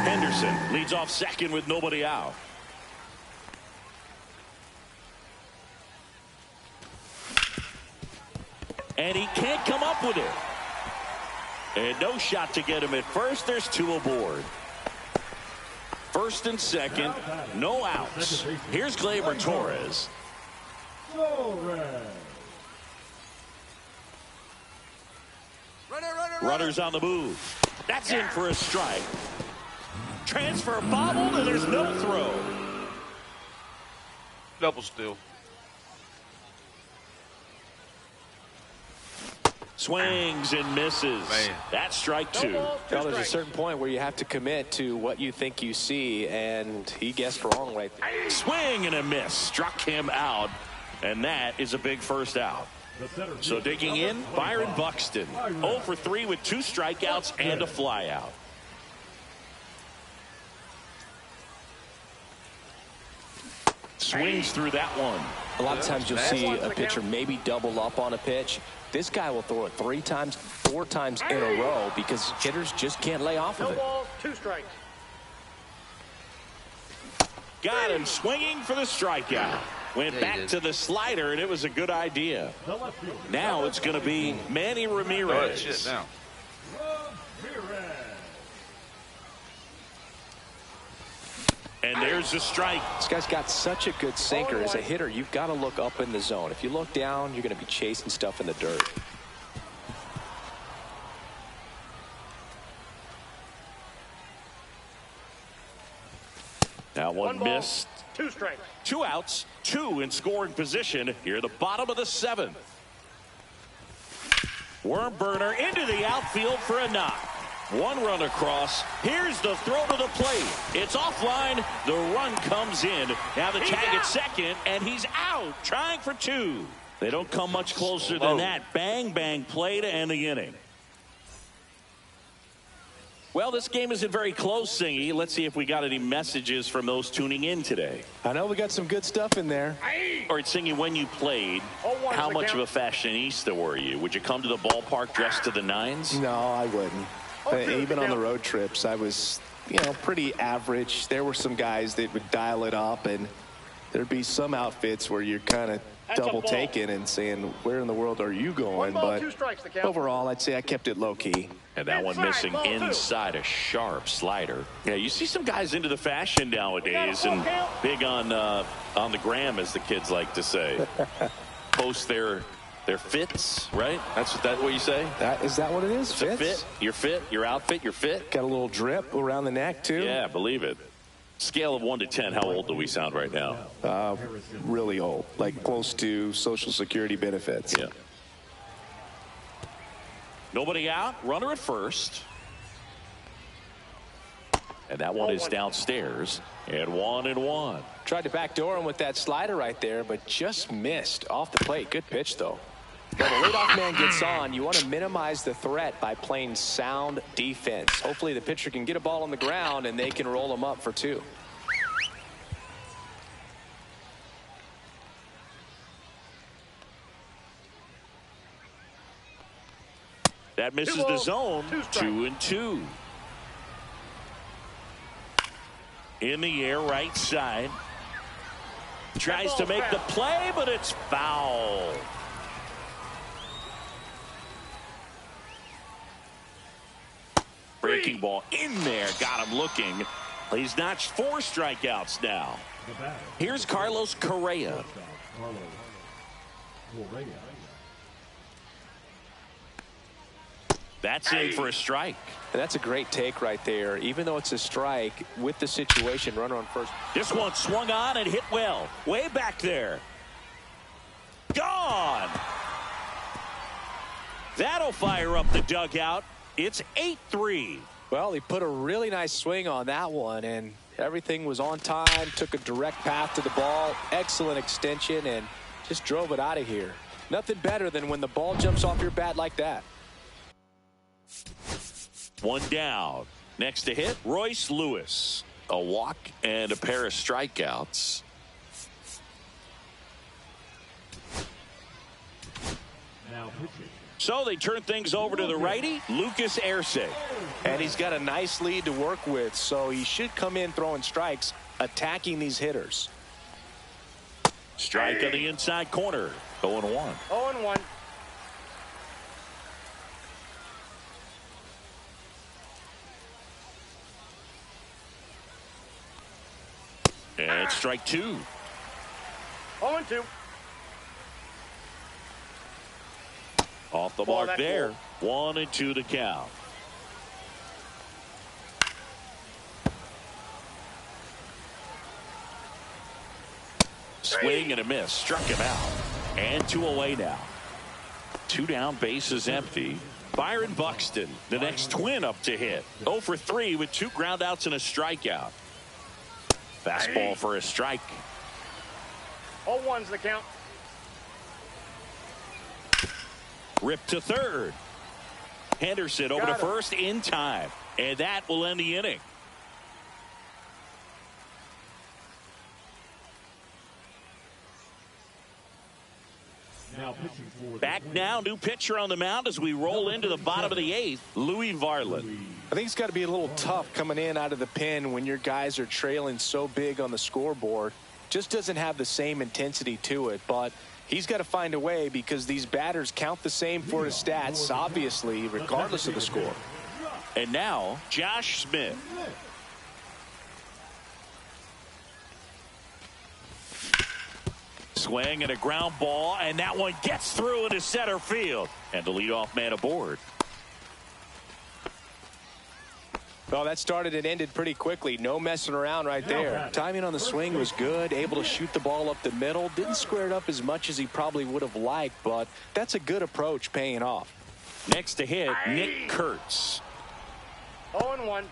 Henderson leads off second with nobody out. And he can't come up with it. And no shot to get him at first. There's 2 aboard. First and second, no outs. Here's Gleyber Torres. Runners on the move. That's in for a strike. Transfer bobbled, and there's no throw. Double steal. Swings and misses. Man. That's strike 2. Well, there's a certain point where you have to commit to what you think you see, and he guessed wrong right there. Swing and a miss. Struck him out, and that is a big first out. So digging in, Byron Buxton. 0 for 3 with 2 strikeouts and a flyout. Swings through that one. A lot of times you'll see a pitcher maybe double up on a pitch. This guy will throw it 3 times, 4 times in a row because hitters just can't lay off of it. No balls, 2 strikes. Got him swinging for the strikeout. Went back to the slider, and it was a good idea. Now it's going to be Manny Ramirez. Now. And there's a strike. This guy's got such a good sinker. As a hitter, you've got to look up in the zone. If you look down, you're going to be chasing stuff in the dirt. That one missed. 2 strikes. 2 outs, 2 in scoring position here at the bottom of the 7th. Worm burner into the outfield for a knock. 1 run across. Here's the throw to the plate. It's offline. The run comes in. Now the tag at second, and he's out, trying for 2. They don't come much closer than that. Bang, bang play to end the inning. Well, this game isn't very close, Singy. Let's see if we got any messages from those tuning in today. I know we got some good stuff in there. All right, Singy, when you played, how much of a fashionista were you? Would you come to the ballpark dressed to the nines? No, I wouldn't. Even on the road trips, I was, pretty average. There were some guys that would dial it up, and there'd be some outfits where you're kind of double taking and saying, where in the world are you going? But overall, I'd say I kept it low key. And that one missing inside, a sharp slider. Yeah, you see some guys into the fashion nowadays and big on the gram, as the kids like to say. Post their fits, right? That's what you say? Is that what it is? It's a fit. Your fit, your outfit, your fit. Got a little drip around the neck, too. Yeah, believe it. Scale of 1 to 10, how old do we sound right now? Really old, like close to Social Security benefits. Yeah. Nobody out, runner at first. And that one is downstairs. And 1-1. Tried to backdoor him with that slider right there, but just missed off the plate. Good pitch, though. When the leadoff man gets on, you want to minimize the threat by playing sound defense. Hopefully the pitcher can get a ball on the ground and they can roll him up for 2. That misses the zone. 2-2. In the air, right side. Tries to make the play, but it's foul. Breaking ball in there. Got him looking. He's notched 4 strikeouts now. Here's Carlos Correa. That's in for a strike. And that's a great take right there. Even though it's a strike, with the situation, runner on first. This one swung on and hit well. Way back there. Gone. That'll fire up the dugout. It's 8-3. Well, he put a really nice swing on that one, and everything was on time. Took a direct path to the ball. Excellent extension, and just drove it out of here. Nothing better than when the ball jumps off your bat like that. 1 down. Next to hit, Royce Lewis. A walk and a pair of strikeouts. So they turn things over to the righty, Lucas Erce. And he's got a nice lead to work with, so he should come in throwing strikes, attacking these hitters. Strike on the inside corner. 0-1. 0-1. And strike 2. 0-2. Off the mark there. 1-2 to count. Swing and a miss. Struck him out. And 2 away now. 2 down, bases empty. Byron Buxton, the next twin up to hit. 0 for 3 with 2 groundouts and a strikeout. Fastball for a strike. 0-1's the count. Ripped to third. Henderson over to first in time. And that will end the inning. Now pitching for the Back Twins, now, new pitcher on the mound as we roll into the bottom of the 8th, Louis Varland. I think it's got to be a little tough coming in out of the pen when your guys are trailing so big on the scoreboard. Just doesn't have the same intensity to it, but he's got to find a way because these batters count the same for his stats, obviously, regardless of the score. And now, Josh Smith. Swing and a ground ball, and that one gets through into center field. And the leadoff man aboard. Well, that started and ended pretty quickly. No messing around right there. Timing on the swing was good. Able to shoot the ball up the middle. Didn't square it up as much as he probably would have liked, but that's a good approach paying off. Next to hit, Nick Kurtz. 0-1.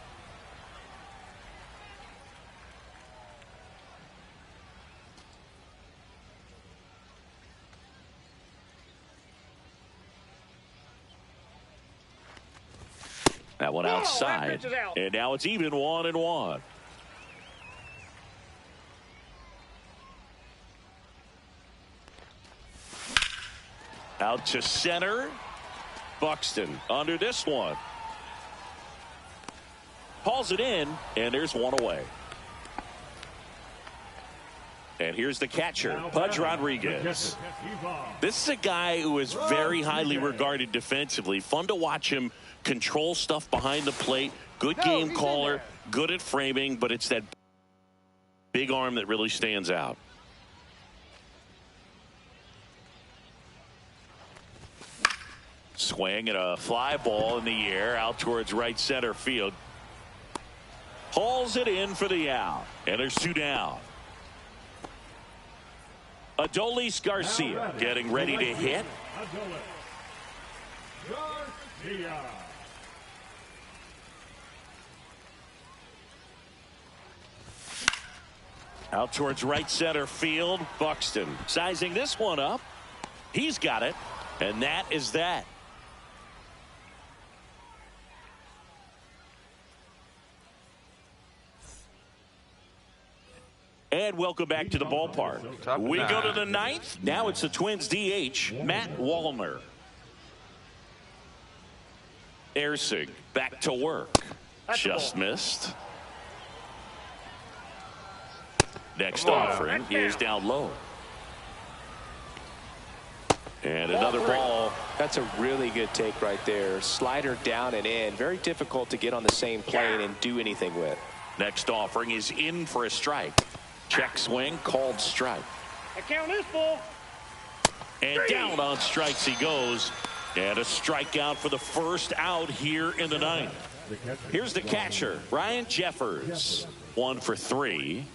That one outside. Out. And now it's even 1-1. Out to center. Buxton under this one. Hauls it in, and there's one away. And here's the catcher, Pudge Rodriguez. This is a guy who is very highly regarded defensively. Fun to watch him control stuff behind the plate. Good game caller, good at framing, but it's that big arm that really stands out. Swing and a fly ball in the air out towards right center field. Hauls it in for the out. And there's 2 down. Adolis Garcia getting ready to hit. Out towards right center field. Buxton sizing this one up. He's got it. And that is that. And welcome back to the ballpark. We go to the 9th. Now it's the Twins DH, Matt Wallner. Ersig back to work. Just missed. Next offering is down low. And another ball. That's a really good take right there. Slider down and in. Very difficult to get on the same plane and do anything with. Next offering is in for a strike. Check swing, called strike. I count this ball. And down on strikes he goes. And a strikeout for the first out here in the 9th. Here's the catcher, Ryan Jeffers. 1 for 3.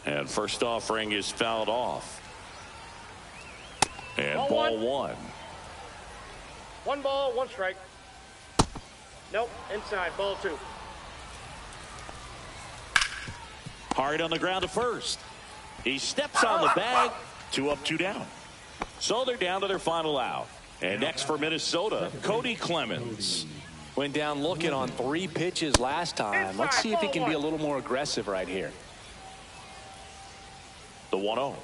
And first offering is fouled off. And ball 1. 1 ball, 1 strike. Nope, inside, ball 2. Hard on the ground to first. He steps on the bag. 2 up, 2 down. So they're down to their final out. And next for Minnesota, Cody Clemens. Went down looking on 3 pitches last time. Let's see if he can be a little more aggressive right here. The 1-0.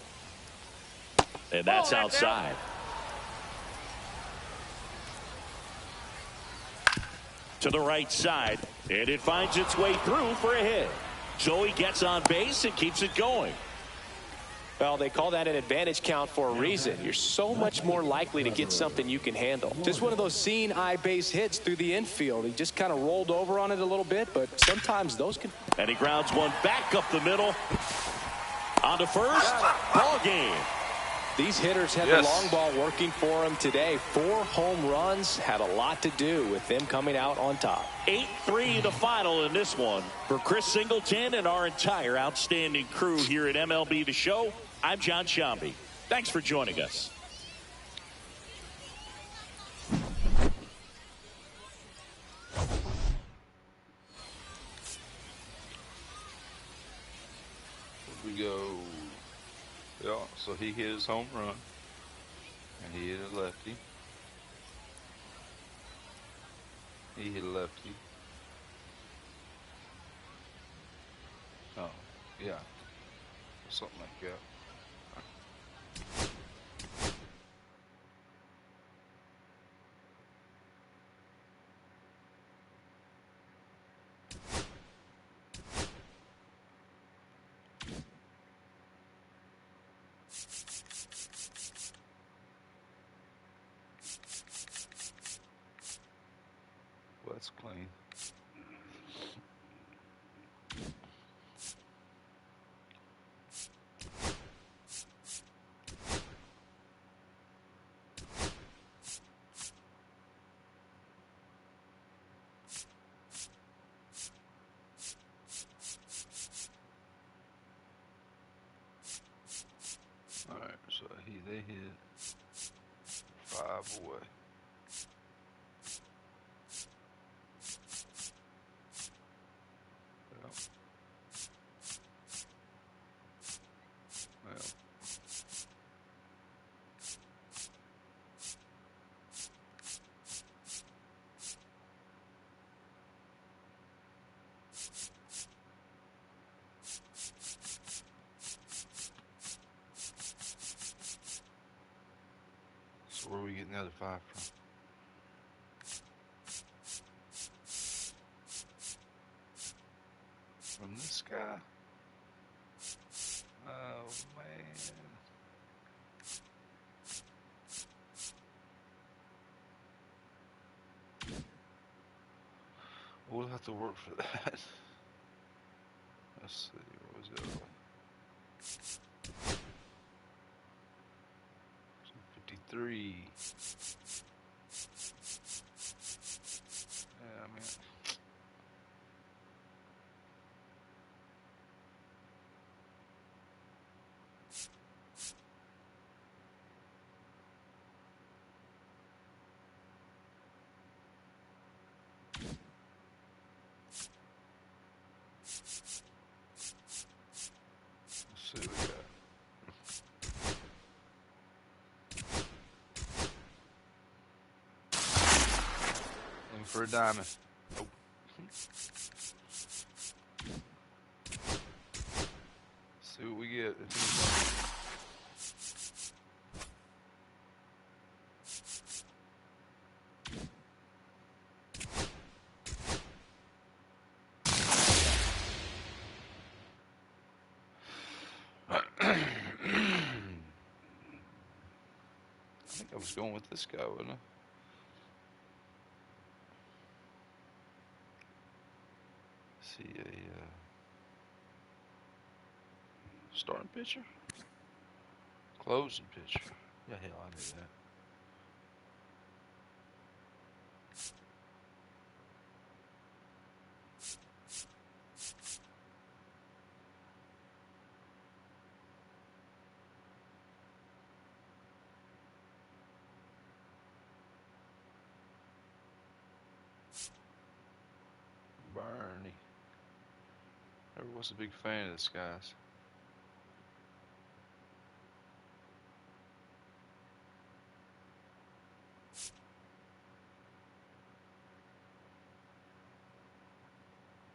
And that's outside. To the right side. And it finds its way through for a hit. So he gets on base and keeps it going. Well, they call that an advantage count for a reason. You're so much more likely to get something you can handle. Just one of those seeing eye base hits through the infield. He just kind of rolled over on it a little bit, but sometimes those can. And he grounds one back up the middle. On to first. Ball game. These hitters had the long ball working for them today. 4 home runs had a lot to do with them coming out on top. 8-3 the final in this one. For Chris Singleton and our entire outstanding crew here at MLB The Show, I'm John Shambi. Thanks for joining us. We go. Yeah, so he hit his home run, and he hit a lefty. He hit a lefty. Oh, yeah, something like that. drive away. Well. So where are we getting the other 5 from? From this guy? Oh man. We'll have to work for that. Let's see, what was the other one? 253. Yeah, I mean. Let's see what we got. Looking for a diamond. Nope. See what we get. I think I was going with this guy, wasn't I? See a starting pitcher? Closing pitcher. Yeah, hell, I knew that. Bernie. Never was a big fan of this guys.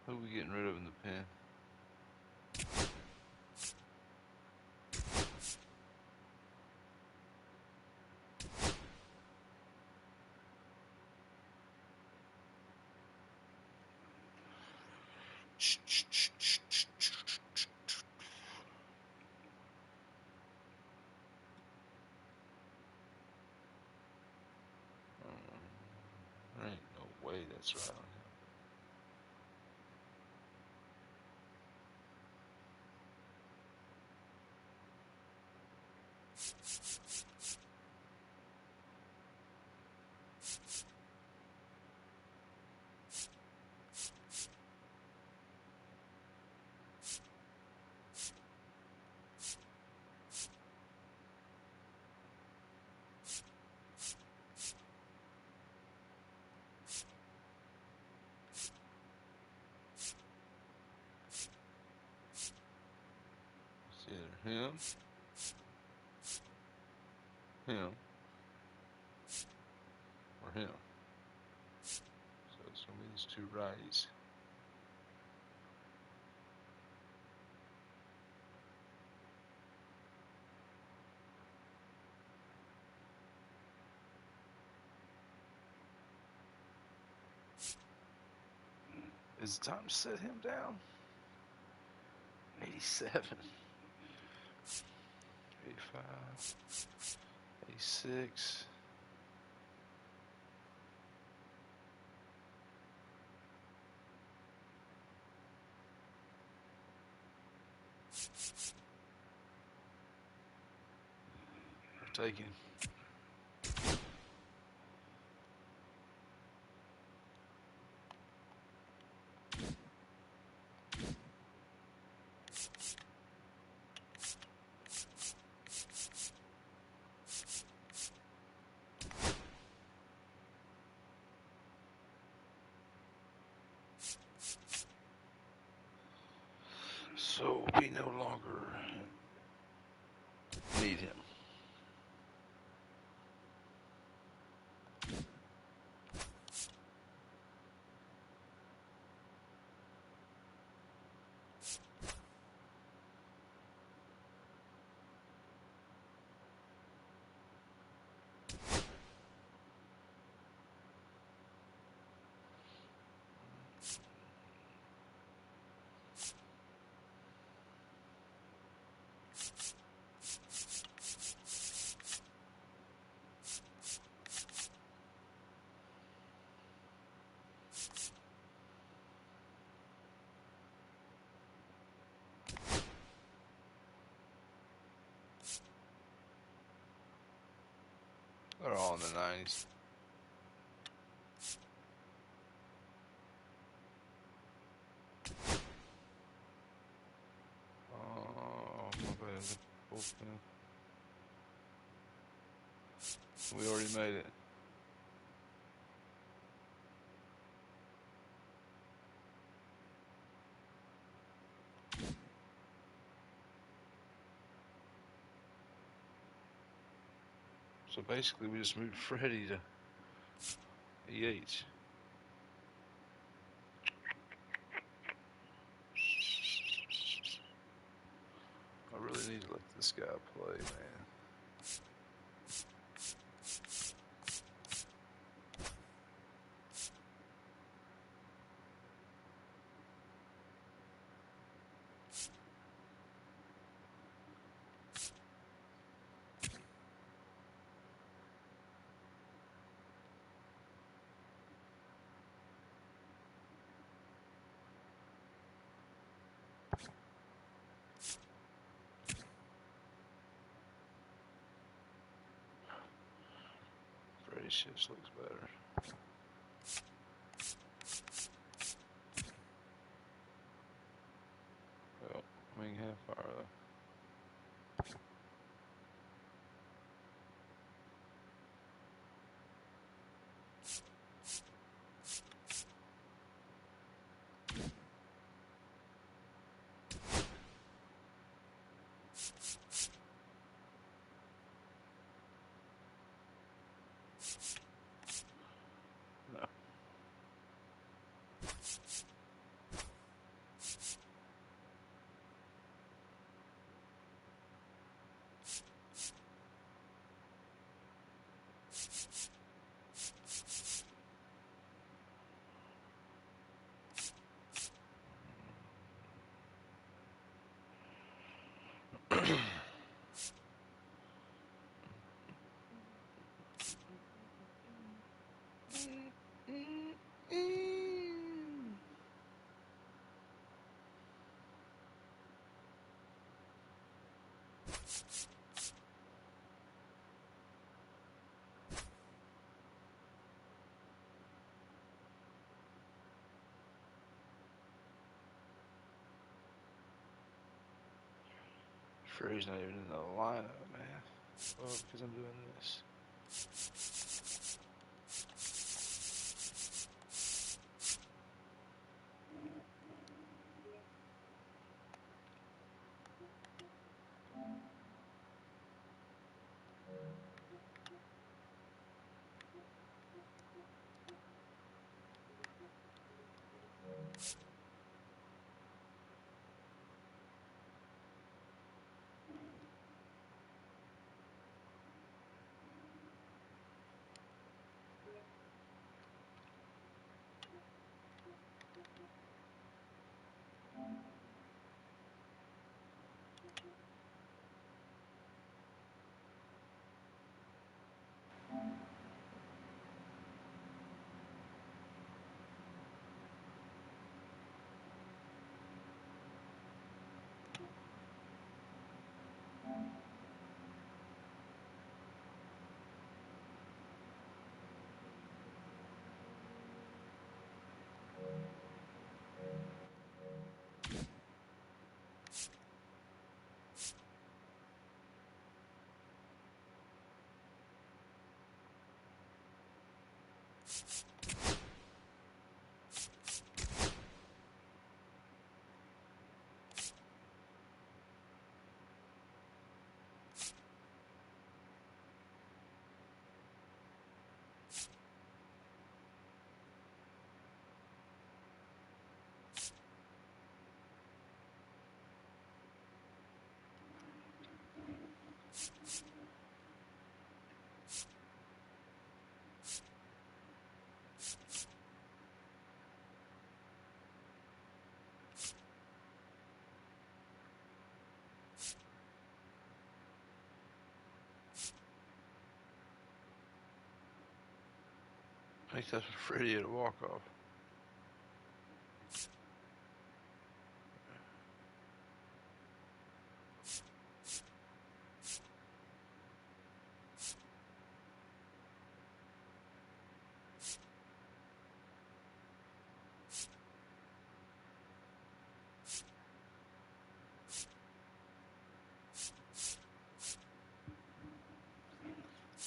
Who are we getting rid of in the pen? There ain't no way that's right on him. It's either him, or him. So it's gonna be these 2 righties. Is it time to set him down? 87. 85. 86. We're taking. So we no longer need him. They're all in the 90s. Oh, my bad. Bullpen. We already made it. So basically, we just moved Freddie to EH. I really need to let this guy play, man. Freddie shit looks better. Well, I mean, half fire though. No. Freddie's not even in the lineup, man. Oh, because I'm doing this. I think that's a Freddie at a walk-off.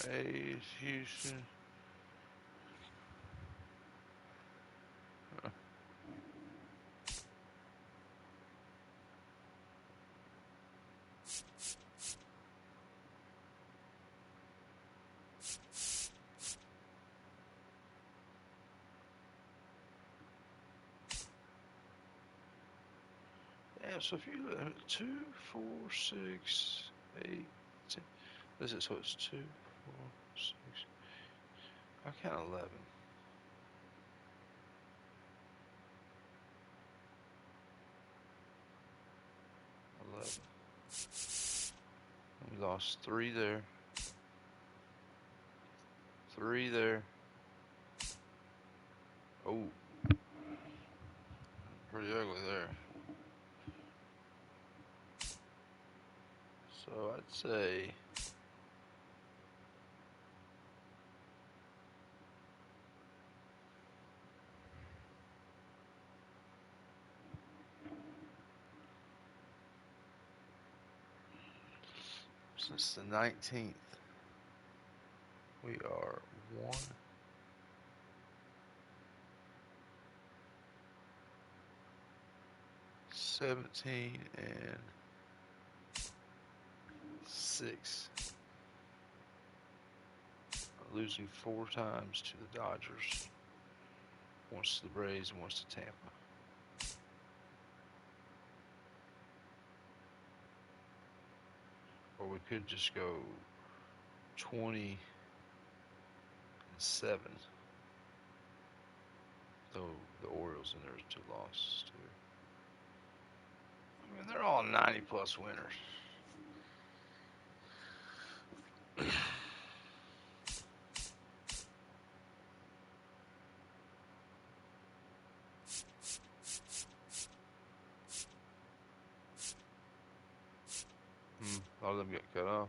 Hey, Houston. Yeah, so if you look at 2, 4, 6, 8, 10. This is so it's 2, 4, 6. I count 11. 11. We lost 3 there. 3 there. Oh, pretty ugly there. So I'd say since the 19th, we are 1, 17, and 6. Losing 4 times to the Dodgers, once to the Braves, and once to Tampa. Or we could just go 20-7. Though the Orioles and there's 2 losses too. I mean, they're all 90+ winners. A lot of them get cut off.